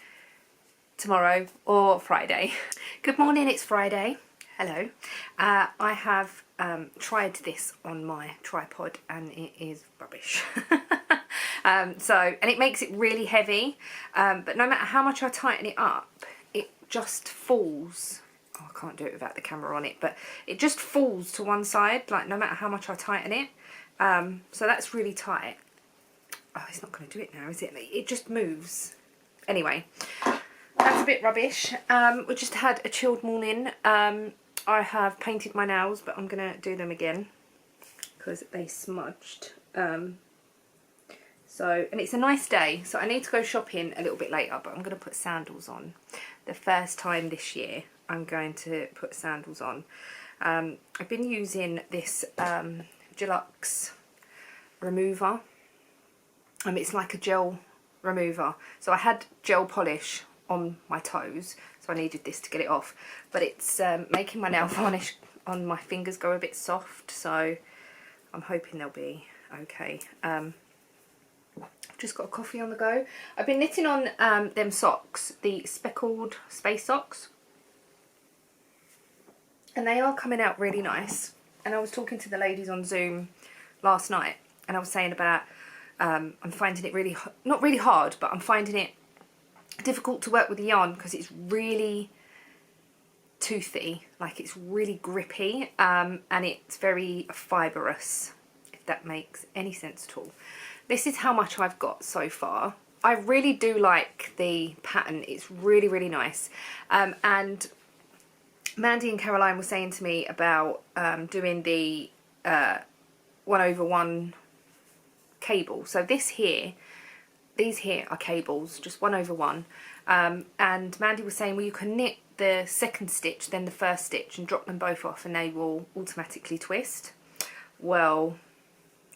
tomorrow or Friday. Good morning, it's Friday. Hello. I have tried this on my tripod and it is rubbish. And it makes it really heavy, but no matter how much I tighten it up, it just falls. Oh, I can't do it without the camera on it, but it just falls to one side, like no matter how much I tighten it. So that's really tight. Oh, it's not going to do it now, is it? It just moves. Anyway, that's a bit rubbish. We just had a chilled morning. I have painted my nails, but I'm going to do them again because they smudged. And it's a nice day, so I need to go shopping a little bit later, but I'm going to put sandals on. The first time this year I'm going to put sandals on. I've been using this Deluxe remover. It's like a gel remover. So I had gel polish on my toes, so I needed this to get it off. But it's making my nail varnish on my fingers go a bit soft, so I'm hoping they'll be okay. Just got a coffee on the go. I've been knitting on them socks, the Speckled space socks, and they are coming out really nice. And I was talking to the ladies on Zoom last night, and I was saying about I'm finding it really, not really hard, but I'm finding it difficult to work with the yarn because it's really toothy, like it's really grippy, and it's very fibrous, if that makes any sense at all. This is how much I've got so far. I really do like the pattern. It's really, really nice. And Mandy and Caroline were saying to me about doing the 1/1 cable. So these here are cables, just 1/1. And Mandy was saying, well, you can knit the second stitch, then the first stitch, and drop them both off, and they will automatically twist. Well,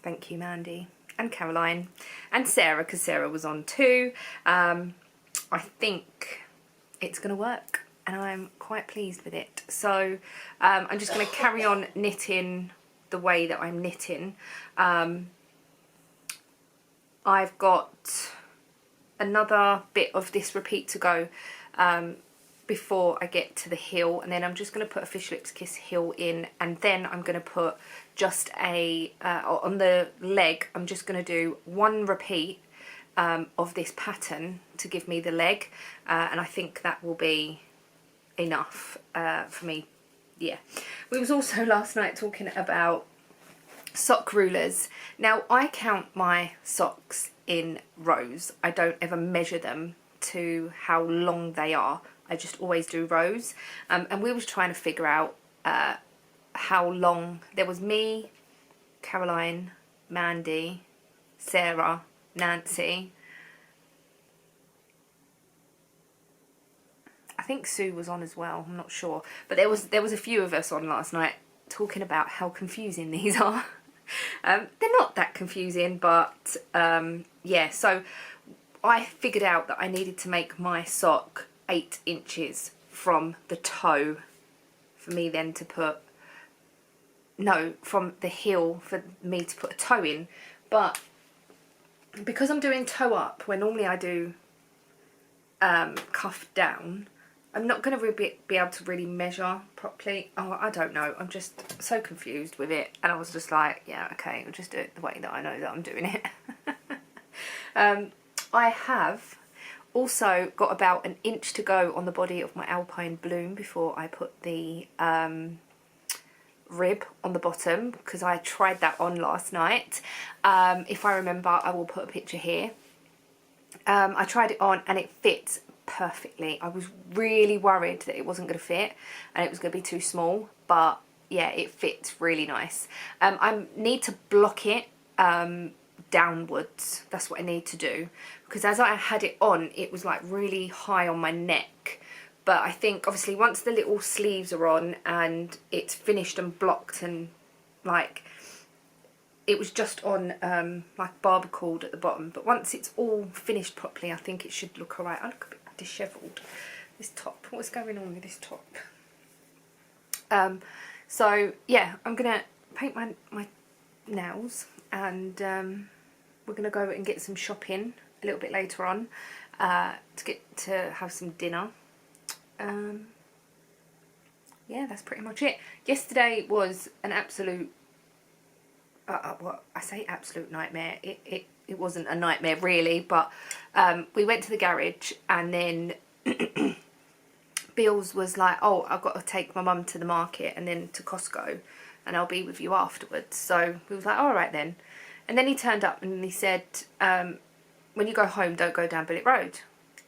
thank you, Mandy. And Caroline and Sarah, because Sarah was on too. I think it's going to work and I'm quite pleased with it. So I'm just going to carry on knitting the way that I'm knitting. I've got another bit of this repeat to go before I get to the heel, and then I'm just going to put a Fish Lips Kiss heel in, and then I'm going to put just a on the leg I'm just going to do one repeat of this pattern to give me the leg, and I think that will be enough for me. Yeah, we was also last night talking about sock rulers. Now I count my socks in rows. I don't ever measure them to how long they are. I just always do rows, and we was trying to figure out how long. There was me, Caroline, Mandy, Sarah, Nancy. I think Sue was on as well, I'm not sure. But there was a few of us on last night talking about how confusing these are. They're not that confusing, but yeah, so I figured out that I needed to make my sock 8 inches from the toe for me then to put, no, from the heel for me to put a toe in. But because I'm doing toe up where normally I do cuff down, I'm not going to be able to really measure properly. Oh, I don't know. I'm just so confused with it. And I was just like, yeah, okay, I'll just do it the way that I know that I'm doing it. I have also got about an inch to go on the body of my Alpine Bloom before I put the rib on the bottom, because I tried that on last night. If I remember, I will put a picture here. I tried it on and it fits perfectly. I was really worried that it wasn't going to fit and it was going to be too small, but yeah, it fits really nice. I need to block it downwards. That's what I need to do, because as I had it on, it was like really high on my neck. But I think obviously once the little sleeves are on and it's finished and blocked, and like it was just on like barber cord at the bottom, but once it's all finished properly, I think it should look alright. I look a bit dishevelled, This top. What's going on with this top? So yeah, I'm gonna paint my nails, and we're gonna go and get some shopping a little bit later on to get to have some dinner. Yeah, that's pretty much it. Yesterday was an absolute well, I say absolute nightmare. It wasn't a nightmare really, but we went to the garage, and then Bills was like, oh, I've got to take my mum to the market and then to Costco, and I'll be with you afterwards. So we was like, all right then. And then he turned up and he said, when you go home, don't go down Billet Road,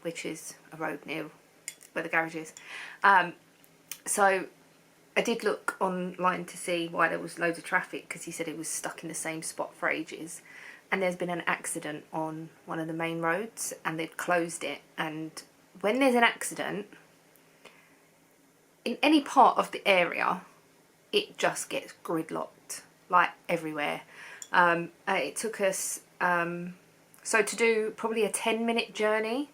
which is a road near where the garage is. So I did look online to see why there was loads of traffic, because he said it was stuck in the same spot for ages. And there's been an accident on one of the main roads, and they've closed it. And when there's an accident in any part of the area, it just gets gridlocked, like everywhere. It took us, so to do probably a 10-minute journey,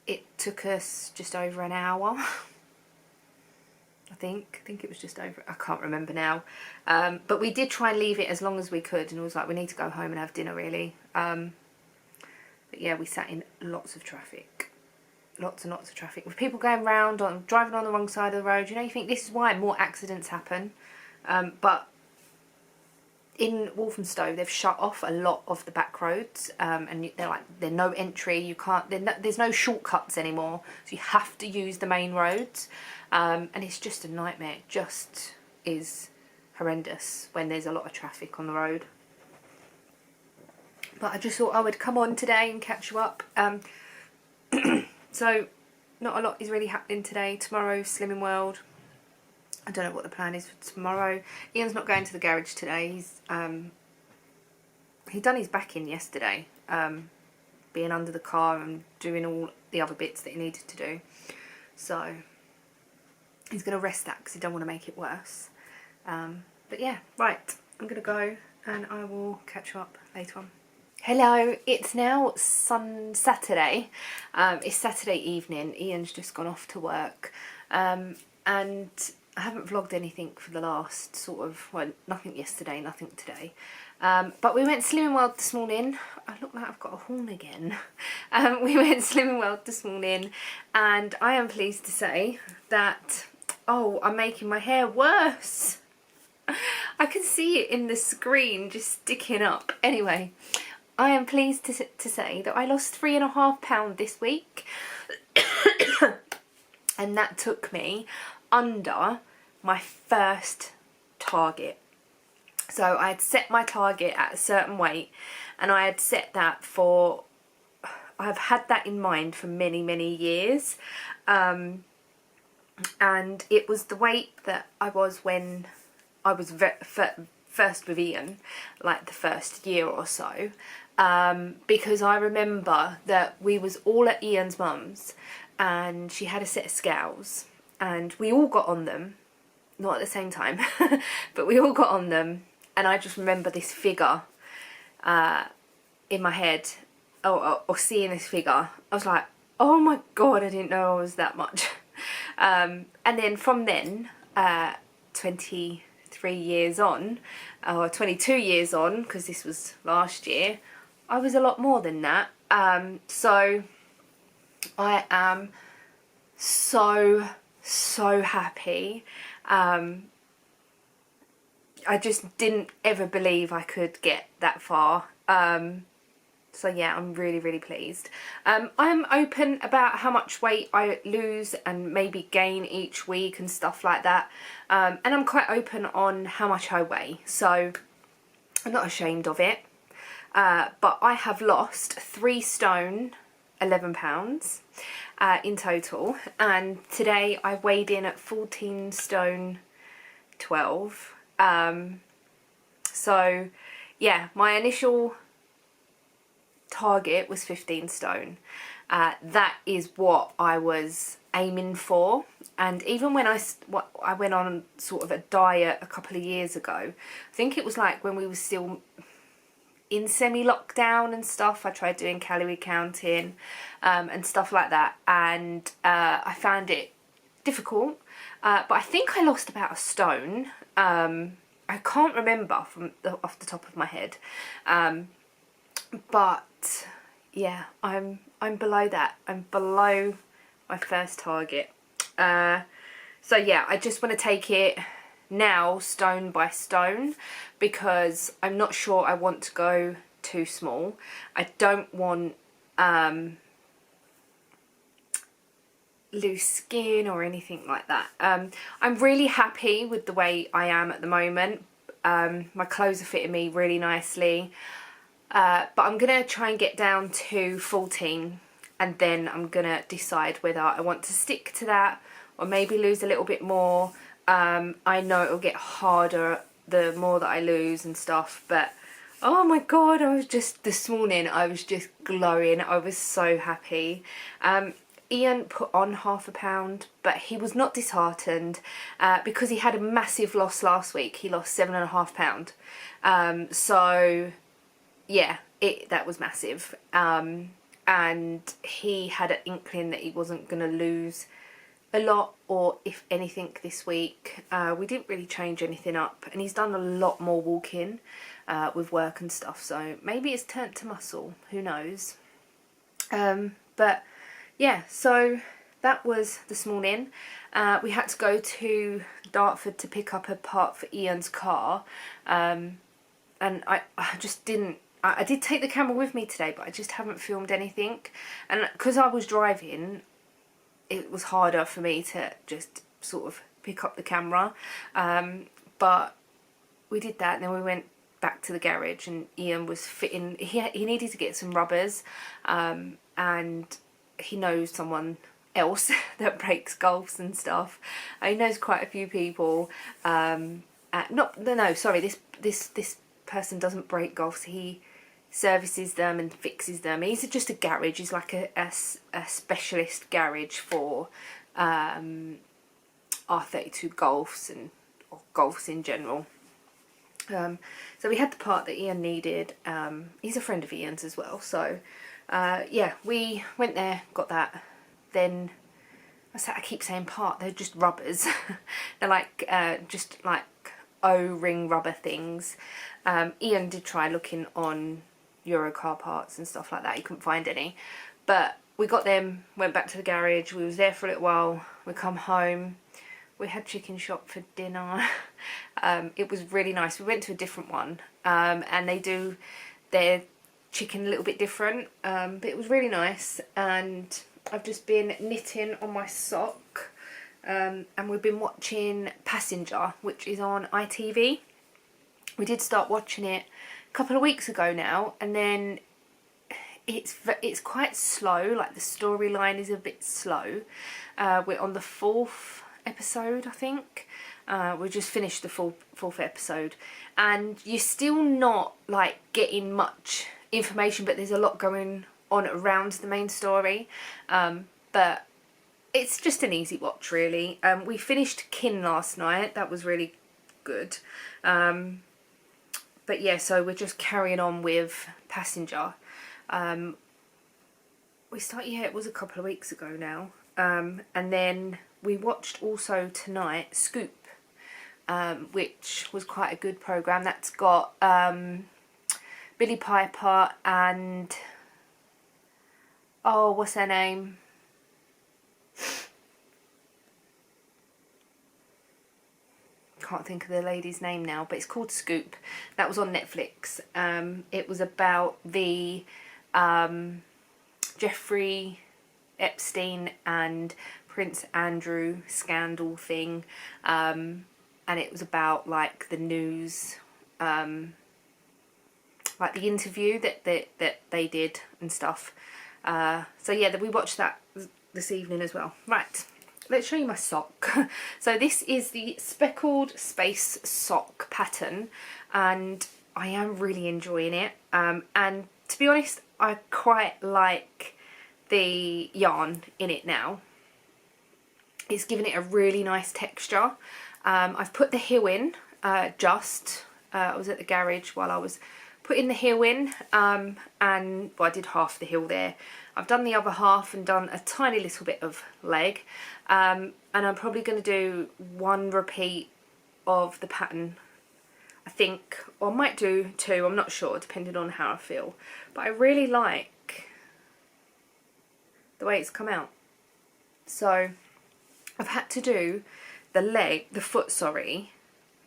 it took us just over an hour. I think it was just over, I can't remember now. But we did try and leave it as long as we could, and it was like, we need to go home and have dinner really. But yeah, we sat in lots of traffic. Lots and lots of traffic, with people going round, driving on the wrong side of the road. You know, you think this is why more accidents happen. But in Walthamstow, they've shut off a lot of the back roads, and they're like, there's no entry, you can't, there's no shortcuts anymore, so you have to use the main roads, and it's just a nightmare. It just is horrendous when there's a lot of traffic on the road. But I just thought I would come on today and catch you up. So not a lot is really happening today. Tomorrow, Slimming World. I don't know what the plan is for tomorrow. Ian's not going to the garage today. He's he done his back in yesterday, being under the car and doing all the other bits that he needed to do. So he's going to rest that because he don't want to make it worse. But yeah, right. I'm going to go and I will catch you up later on. Hello, it's now Saturday. It's Saturday evening. Ian's just gone off to work, and I haven't vlogged anything for the last sort of, well, nothing yesterday, nothing today. But we went Slimming World this morning. I look like I've got a horn again. We went Slimming World this morning, and I am pleased to say that, oh, I'm making my hair worse. I can see it in the screen just sticking up. Anyway, I am pleased to say that I lost 3.5 pounds this week. And that took me under my first target. So I had set my target at a certain weight, and I had set that for, I've had that in mind for many years, and it was the weight that I was when I was first with Ian, like the first year or so, because I remember that we was all at Ian's mum's, and she had a set of scales, and we all got on them, not at the same time, but we all got on them, and I just remember this figure in my head, or seeing this figure. I was like, oh my god, I didn't know I was that much. And then from then, 23 years on, or 22 years on, because this was last year, I was a lot more than that. So I am so happy. I just didn't ever believe I could get that far. So yeah, I'm really pleased. I'm open about how much weight I lose and maybe gain each week and stuff like that. And I'm quite open on how much I weigh, so I'm not ashamed of it. But I have lost 3 stone 11 pounds in total, and today I weighed in at 14 stone 12. So yeah, my initial target was 15 stone. That is what I was aiming for, and even when I went on sort of a diet a couple of years ago, I think it was like when we were still in semi-lockdown and stuff. I tried doing calorie counting and stuff like that, and I found it difficult, but I think I lost about a stone. I can't remember off the top of my head, but yeah, I'm below that. I'm below my first target. So yeah, I just want to take it now stone by stone, because I'm not sure I want to go too small. I don't want loose skin or anything like that. I'm really happy with the way I am at the moment. My clothes are fitting me really nicely, but I'm gonna try and get down to 14, and then I'm gonna decide whether I want to stick to that or maybe lose a little bit more. I know it'll get harder the more that I lose and stuff, but oh my god, this morning I was just glowing. I was so happy. Ian put on £0.5 pound, but he was not disheartened because he had a massive loss last week. He lost £7.5 pound. So yeah, that was massive. And he had an inkling that he wasn't going to lose a lot, or if anything, this week. We didn't really change anything up, and he's done a lot more walking with work and stuff, so maybe it's turned to muscle, who knows. But yeah, so that was this morning. We had to go to Dartford to pick up a part for Ian's car, and I just didn't. I did take the camera with me today, but I just haven't filmed anything, and because I was driving, it was harder for me to just sort of pick up the camera. But we did that, and then we went back to the garage, and Ian was fitting. He needed to get some rubbers, and he knows someone else that breaks golfs and stuff. He knows quite a few people. This person doesn't break golfs. He services them and fixes them. He's just a garage. He's like a specialist garage for R32 golfs or golfs in general. So we had the part that Ian needed. He's a friend of Ian's as well, so yeah, we went there, got that. Then I keep saying part, they're just rubbers. They're like just like O-ring rubber things. Ian did try looking on Eurocar parts and stuff like that. He couldn't find any, but we got them, went back to the garage. We was there for a little while. We come home, we had chicken shop for dinner. It was really nice. We went to a different one, and they do their chicken a little bit different, but it was really nice. And I've just been knitting on my sock, and we've been watching Passenger, which is on ITV. We did start watching it a couple of weeks ago now, and then it's quite slow. Like, the storyline is a bit slow. We're on the 4th episode, I think. We just finished the fourth episode, and you're still not like getting much information, but there's a lot going on around the main story. But it's just an easy watch, really. We finished Kin last night. That was really good. But yeah, so we're just carrying on with Passenger. It was a couple of weeks ago now. And then we watched also tonight Scoop, which was quite a good programme. That's got Billie Piper and, oh, what's her name? Can't think of the lady's name now, but it's called Scoop. That was on Netflix. It was about the Jeffrey Epstein and Prince Andrew scandal thing, and it was about like the news, like the interview that they did and stuff. So yeah, we watched that this evening as well. Right, let's show you my sock. So this is the Speckled Space sock pattern, and I am really enjoying it. And to be honest, I quite like the yarn in it now. It's given it a really nice texture. I've put the heel in I was at the garage while I was putting the heel in, and well, I did half the heel there. I've done the other half and done a tiny little bit of leg, and I'm probably going to do 1 repeat of the pattern, I think, or I might do 2, I'm not sure, depending on how I feel. But I really like the way it's come out. So I've had to do the foot,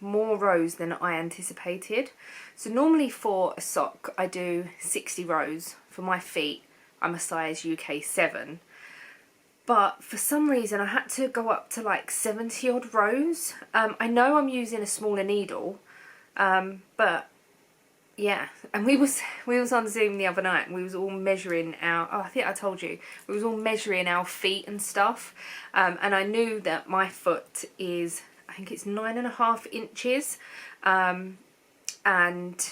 more rows than I anticipated. So normally for a sock I do 60 rows. For my feet I'm a size UK 7, but for some reason I had to go up to like 70 odd rows. I know I'm using a smaller needle, but yeah. And we was on Zoom the other night and we was all measuring our, I think I told you, we was all measuring our feet and stuff, and I knew that my foot is, I think it's 9.5 inches, and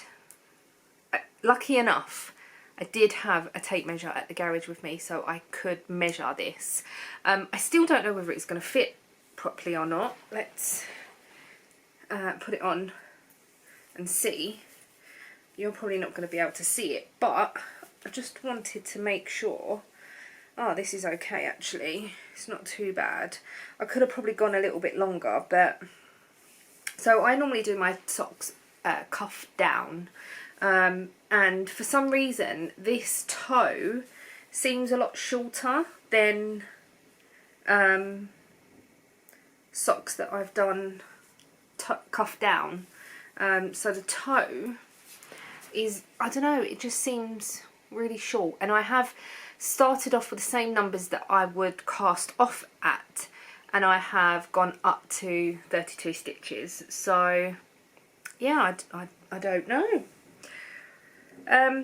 lucky enough I did have a tape measure at the garage with me, so I could measure this. I still don't know whether it's going to fit properly or not. Let's put it on and see. You're probably not going to be able to see it, but I just wanted to make sure. Oh, this is okay actually. It's not too bad. I could have probably gone a little bit longer, but so I normally do my socks cuff down, and for some reason this toe seems a lot shorter than socks that I've done cuff down. So the toe is, I don't know, it just seems really short, and I have started off with the same numbers that I would cast off at, and I have gone up to 32 stitches. So yeah, I don't know. I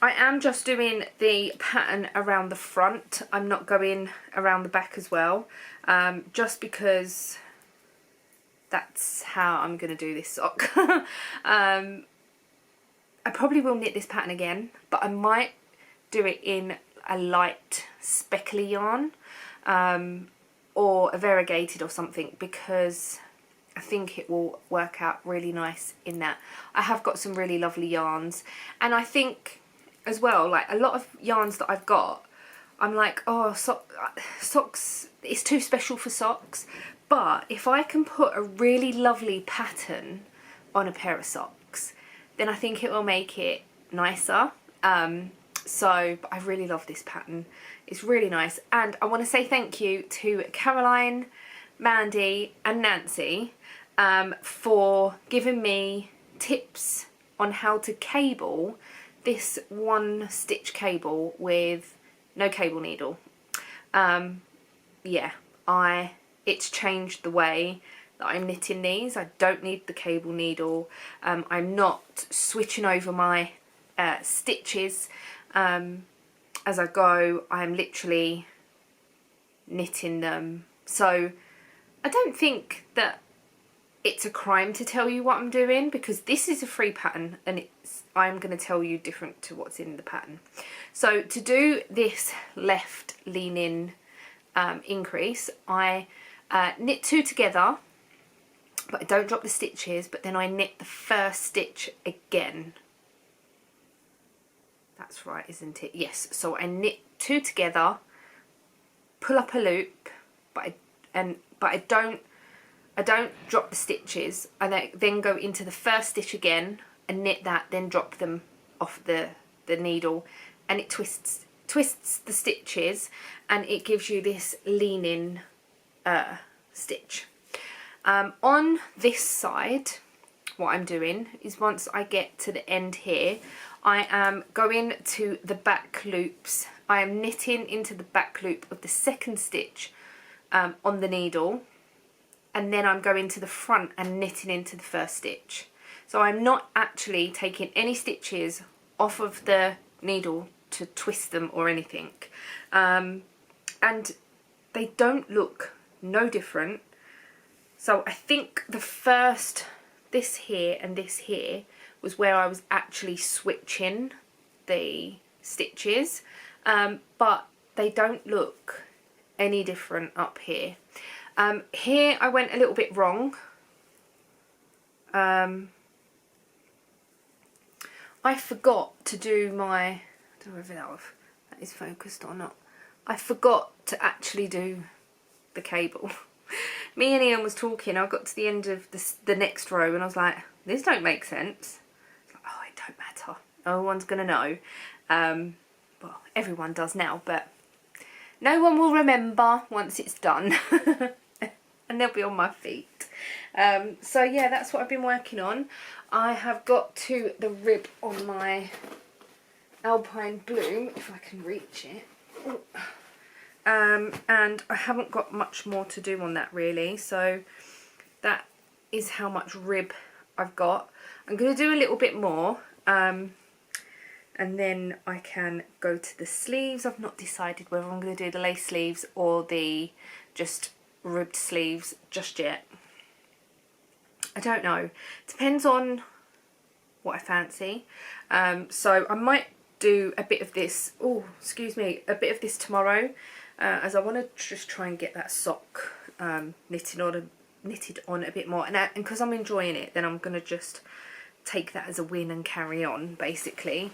am just doing the pattern around the front. I'm not going around the back as well, just because that's how I'm going to do this sock. I probably will knit this pattern again, but I might do it in a light speckly yarn, or a variegated or something, because I think it will work out really nice in that. I have got some really lovely yarns, and I think as well, like a lot of yarns that I've got, I'm like, oh, socks, it's too special for socks. But if I can put a really lovely pattern on a pair of socks, then I think it will make it nicer. So but I really love this pattern. It's really nice, and I want to say thank you to Caroline, Mandy and Nancy for giving me tips on how to cable this 1 stitch cable with no cable needle. Yeah, it's changed the way that I'm knitting these. I don't need the cable needle. I'm not switching over my stitches as I go. I'm literally knitting them. So I don't think that it's a crime to tell you what I'm doing, because this is a free pattern and I'm going to tell you different to what's in the pattern. So to do this left lean-in increase, I knit 2 together, but I don't drop the stitches, but then I knit the first stitch again. That's right, isn't it? Yes. So I knit 2 together, pull up a loop, but I don't drop the stitches. I then go into the first stitch again and knit that, then drop them off the needle, and it twists the stitches, and it gives you this lean-in stitch. On this side, what I'm doing is, once I get to the end here, I am going to the back loops. I am knitting into the back loop of the second stitch on the needle, and then I'm going to the front and knitting into the first stitch. So I'm not actually taking any stitches off of the needle to twist them or anything, and they don't look no different. So I think the first, this here and this here, was where I was actually switching the stitches, but they don't look any different up here. Here I went a little bit wrong. I forgot to do my, I don't know if that is focused or not. I forgot to actually do the cable. Me and Ian was talking, I got to the end of the next row and I was like, this don't make sense. It's like, oh, it don't matter. No one's going to know. Well, everyone does now, but no one will remember once it's done. And they'll be on my feet. So yeah, that's what I've been working on. I have got to the rib on my Alpine Bloom, if I can reach it. Ooh. And I haven't got much more to do on that really, so that is how much rib I've got. I'm going to do a little bit more, and then I can go to the sleeves. I've not decided whether I'm going to do the lace sleeves or the just ribbed sleeves just yet. I don't know, depends on what I fancy. So I might do a bit of this, oh excuse me, a bit of this tomorrow, as I want to just try and get that sock knitted on a bit more, and because I'm enjoying it, then I'm going to just take that as a win and carry on basically.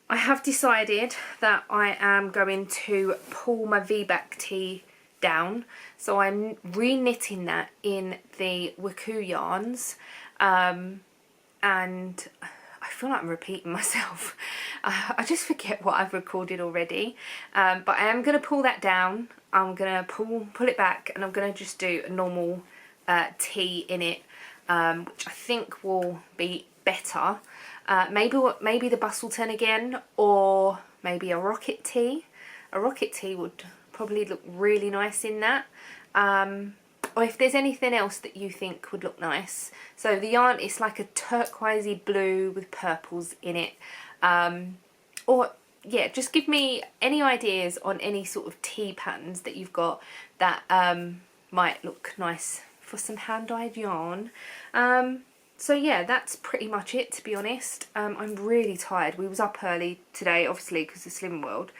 I have decided that I am going to pull my V-back tee down, so I'm re-knitting that in the Waku yarns, and I feel like I'm repeating myself. I just forget what I've recorded already, but I am going to pull that down. I'm going to pull it back, and I'm going to just do a normal tee in it, which I think will be better. Maybe the Bustleton again, or maybe a rocket tee. A rocket tee would probably look really nice in that. Or if there's anything else that you think would look nice. So the yarn is like a turquoisey blue with purples in it. Or yeah, just give me any ideas on any sort of tee patterns that you've got that might look nice for some hand-dyed yarn. So yeah, that's pretty much it, to be honest. I'm really tired. We was up early today, obviously, because of Slim World.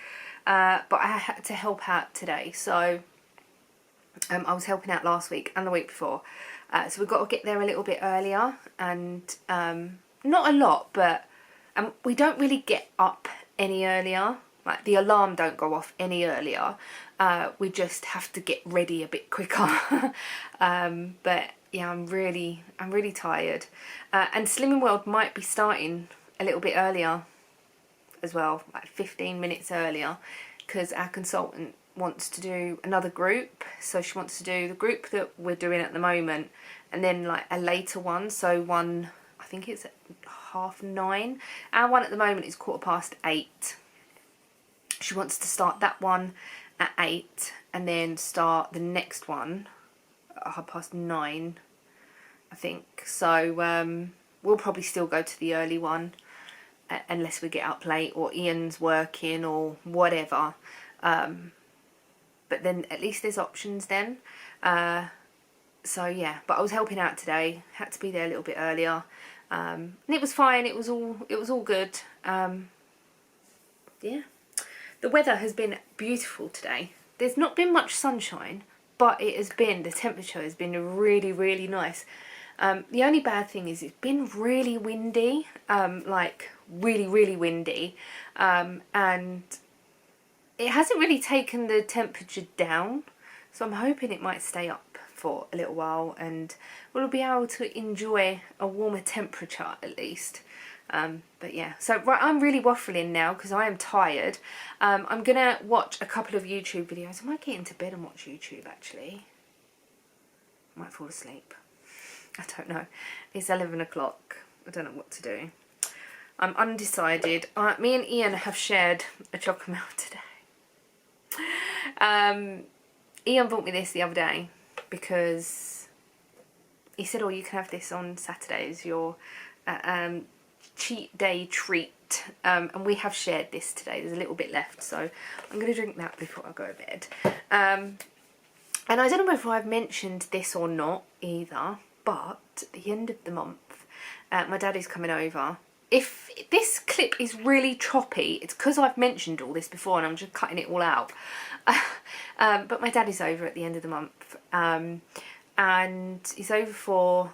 But I had to help out today, so I was helping out last week and the week before. So we've got to get there a little bit earlier, and not a lot, but we don't really get up any earlier. Like the alarm don't go off any earlier. We just have to get ready a bit quicker. But yeah, I'm really tired. And Slimming World might be starting a little bit earlier as well, like 15 minutes earlier, because our consultant wants to do another group. So she wants to do the group that we're doing at the moment, and then like a later one. So one, I think it's at 9:30. Our one at the moment is 8:15. She wants to start that one at 8 and then start the next one at 9:30, I think. So we'll probably still go to the early one, unless we get up late or Ian's working or whatever. But then at least there's options then. So yeah, but I was helping out today, had to be there a little bit earlier, and it was fine. It was all good. Yeah, the weather has been beautiful today. There's not been much sunshine, but the temperature has been really nice. The only bad thing is it's been really windy, like really windy, and it hasn't really taken the temperature down, so I'm hoping it might stay up for a little while and we'll be able to enjoy a warmer temperature at least. But yeah, so right, I'm really waffling now because I am tired. I'm gonna watch a couple of YouTube videos. I might get into bed and watch YouTube actually. I might fall asleep. I don't know. It's 11 o'clock. I don't know what to do. I'm undecided. Me and Ian have shared a chocolate milk today. Ian bought me this the other day because he said, oh, you can have this on Saturdays, your cheat day treat, and we have shared this today. There's a little bit left, so I'm going to drink that before I go to bed. And I don't know whether I've mentioned this or not either, but at the end of the month my dad is coming over. If this clip is really choppy, it's because I've mentioned all this before and I'm just cutting it all out. But my dad is over at the end of the month, and he's over for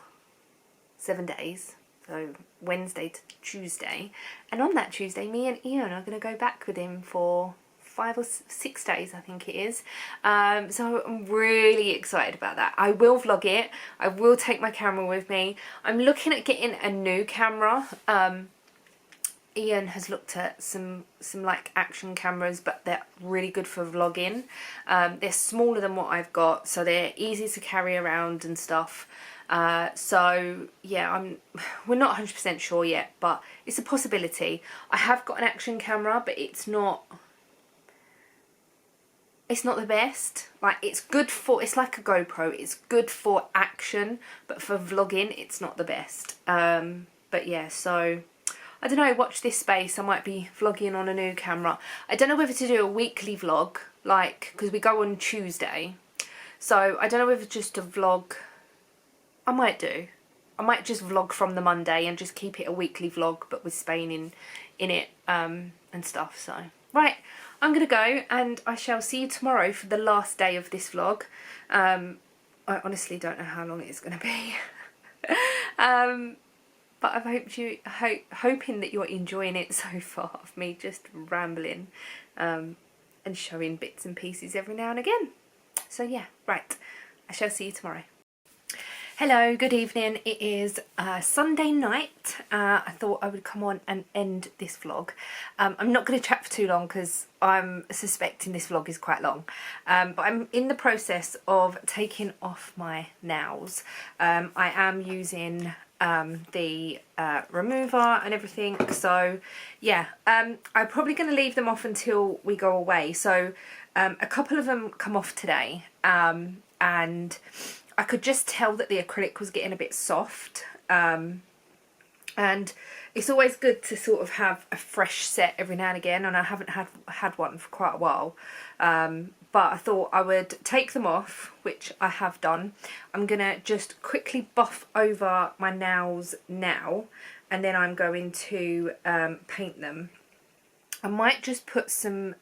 7 days, so Wednesday to Tuesday, and on that Tuesday me and Ian are going to go back with him for 5 or 6 days, I think it is. So I'm really excited about that. I will vlog it. I will take my camera with me. I'm looking at getting a new camera. Ian has looked at some like action cameras, but they're really good for vlogging. They're smaller than what I've got, so they're easy to carry around and stuff. So yeah, we're not 100% sure yet, but it's a possibility. I have got an action camera, but it's not the best. Like, it's good for, it's like a GoPro, it's good for action, but for vlogging it's not the best. But yeah, so I don't know, watch this space. I might be vlogging on a new camera. I don't know whether to do a weekly vlog, like, because we go on Tuesday, so I don't know whether just to vlog. I might just vlog from the Monday and just keep it a weekly vlog, but with Spain in it, and stuff. So right, I'm gonna go, and I shall see you tomorrow for the last day of this vlog. I honestly don't know how long it's gonna be. But I hoping that you're enjoying it so far, of me just rambling and showing bits and pieces every now and again. So yeah, right, I shall see you tomorrow. Hello, good evening. It is Sunday night. I thought I would come on and end this vlog. I'm not going to chat for too long because I'm suspecting this vlog is quite long. But I'm in the process of taking off my nails. I am using the remover and everything, so yeah, I'm probably going to leave them off until we go away. So a couple of them come off today, and I could just tell that the acrylic was getting a bit soft, and it's always good to sort of have a fresh set every now and again, and I haven't had one for quite a while. But I thought I would take them off, which I have done. I'm going to just quickly buff over my nails now, and then I'm going to paint them. I might just put some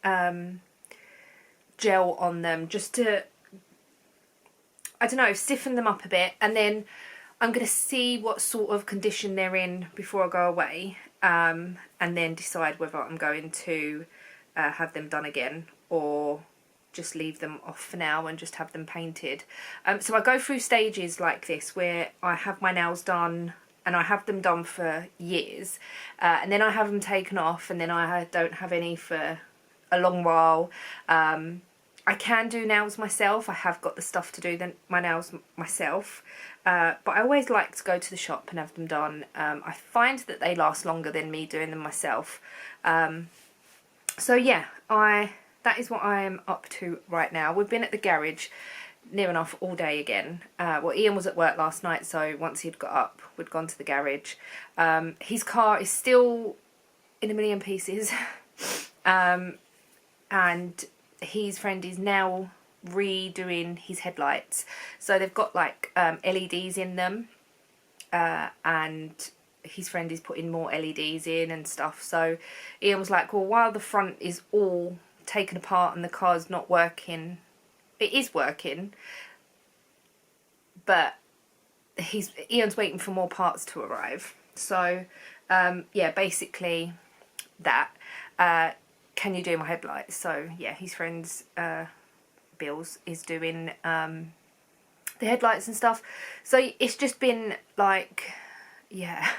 gel on them just to, I don't know, stiffen them up a bit, and then I'm going to see what sort of condition they're in before I go away, and then decide whether I'm going to have them done again or just leave them off for now and just have them painted. So I go through stages like this where I have my nails done, and I have them done for years, and then I have them taken off, and then I don't have any for a long while. I can do nails myself. I have got the stuff to do my nails myself, but I always like to go to the shop and have them done. I find that they last longer than me doing them myself. So yeah, that is what I am up to right now. We've been at the garage near enough all day again. Well, Ian was at work last night, so once he'd got up, we'd gone to the garage. His car is still in a million pieces, and his friend is now redoing his headlights. So they've got like LEDs in them, and his friend is putting more LEDs in and stuff. So Ian was like, well, while the front is all taken apart and the car's not working, it is working, but Ian's waiting for more parts to arrive. So yeah, basically that. Can you do my headlights? So yeah, his friend's Bill's is doing the headlights and stuff. So it's just been like, yeah.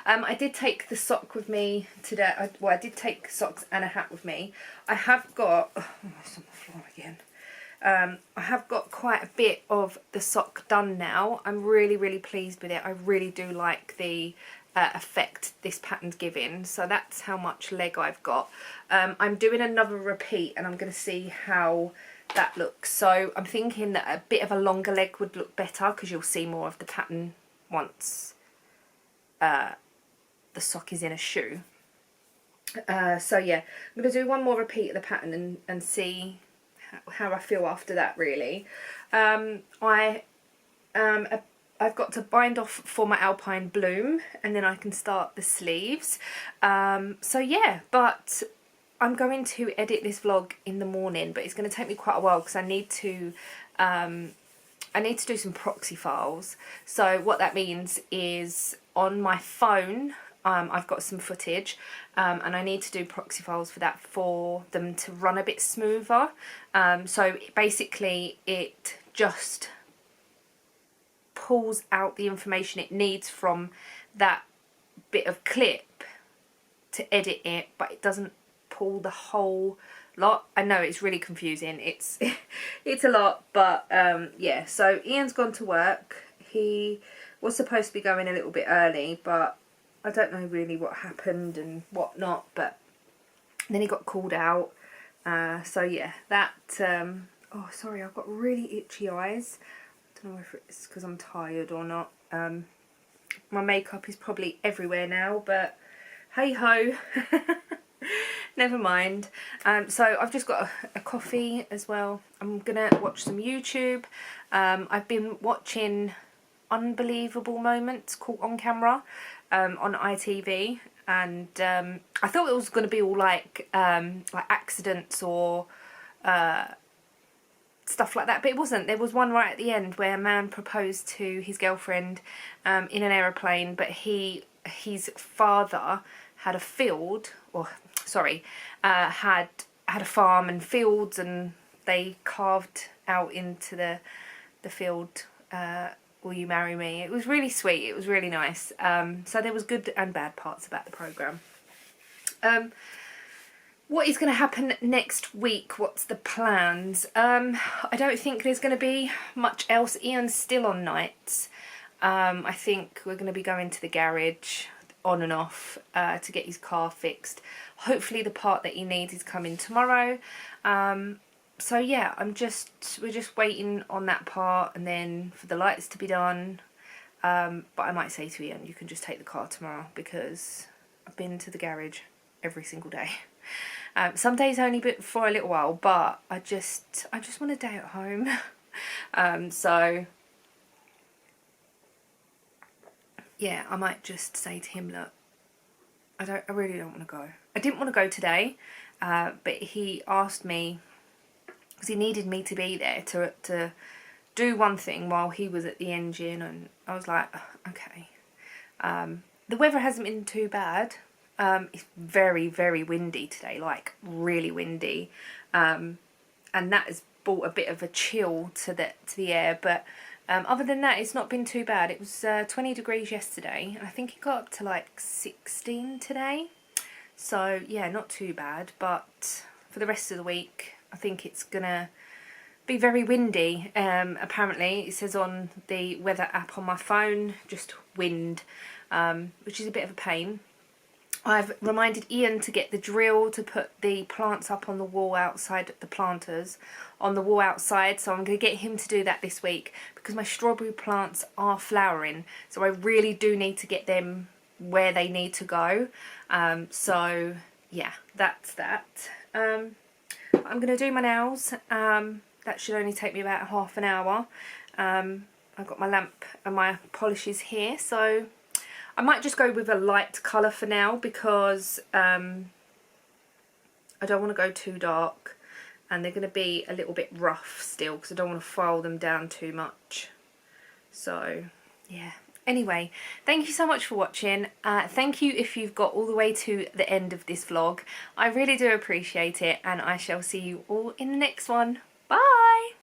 I did take the sock with me today. Well, I did take socks and a hat with me. I have got, oh, it's on the floor again. I have got quite a bit of the sock done now. I'm really, really pleased with it. I really do like the effect this pattern's giving. So that's how much leg I've got. I'm doing another repeat, and I'm going to see how that looks. So I'm thinking that a bit of a longer leg would look better, because you'll see more of the pattern once the sock is in a shoe. So yeah, I'm going to do one more repeat of the pattern and see how I feel after that, really. I've got to bind off for my Alpine Bloom, and then I can start the sleeves. So yeah, but I'm going to edit this vlog in the morning, but it's going to take me quite a while because I need to I need to do some proxy files. So what that means is on my phone, I've got some footage, and I need to do proxy files for that for them to run a bit smoother. So basically it just pulls out the information it needs from that bit of clip to edit it, but it doesn't pull the whole lot. I know it's really confusing. It's it's a lot, but yeah. So Ian's gone to work. He was supposed to be going a little bit early, but I don't know really what happened and whatnot. But then he got called out. So yeah, that. Oh, sorry, I've got really itchy eyes. I don't know if it's because I'm tired or not. My makeup is probably everywhere now, but hey ho. Never mind. So I've just got a coffee as well. I'm gonna watch some YouTube. I've been watching Unbelievable Moments caught on camera on ITV, and I thought it was going to be all like accidents or stuff like that, but it wasn't. There was one right at the end where a man proposed to his girlfriend in an aeroplane, but his father had a field, or sorry, had a farm and fields, and they carved out into the field, "Will you marry me?" It was really sweet. It was really nice. So there was good and bad parts about the programme. What is going to happen next week? What's the plans? I don't think there's going to be much else. Ian's still on nights. I think we're going to be going to the garage on and off to get his car fixed. Hopefully the part that he needs is coming tomorrow. So yeah, we're just waiting on that part, and then for the lights to be done. But I might say to Ian, you can just take the car tomorrow, because I've been to the garage every single day. Some days only for a little while, but I just want a day at home. So yeah, I might just say to him, look, I really don't want to go. I didn't want to go today, but he asked me, because he needed me to be there to do one thing while he was at the engine, and I was like, okay. The weather hasn't been too bad. It's very, very windy today, like really windy, and that has brought a bit of a chill to the air, but other than that, it's not been too bad. It was 20 degrees yesterday, and I think it got up to like 16 today, so yeah, not too bad. But for the rest of the week, I think it's gonna be very windy. Apparently it says on the weather app on my phone, just wind, which is a bit of a pain. I've reminded Ian to get the drill to put the plants up on the wall outside, the planters on the wall outside, so I'm going to get him to do that this week, because my strawberry plants are flowering, so I really do need to get them where they need to go. So yeah, that's that. I'm going to do my nails. That should only take me about half an hour. I've got my lamp and my polishes here, so I might just go with a light colour for now, because I don't want to go too dark, and they're going to be a little bit rough still, because I don't want to file them down too much. So yeah, anyway, thank you so much for watching. Thank you if you've got all the way to the end of this vlog. I really do appreciate it, and I shall see you all in the next one.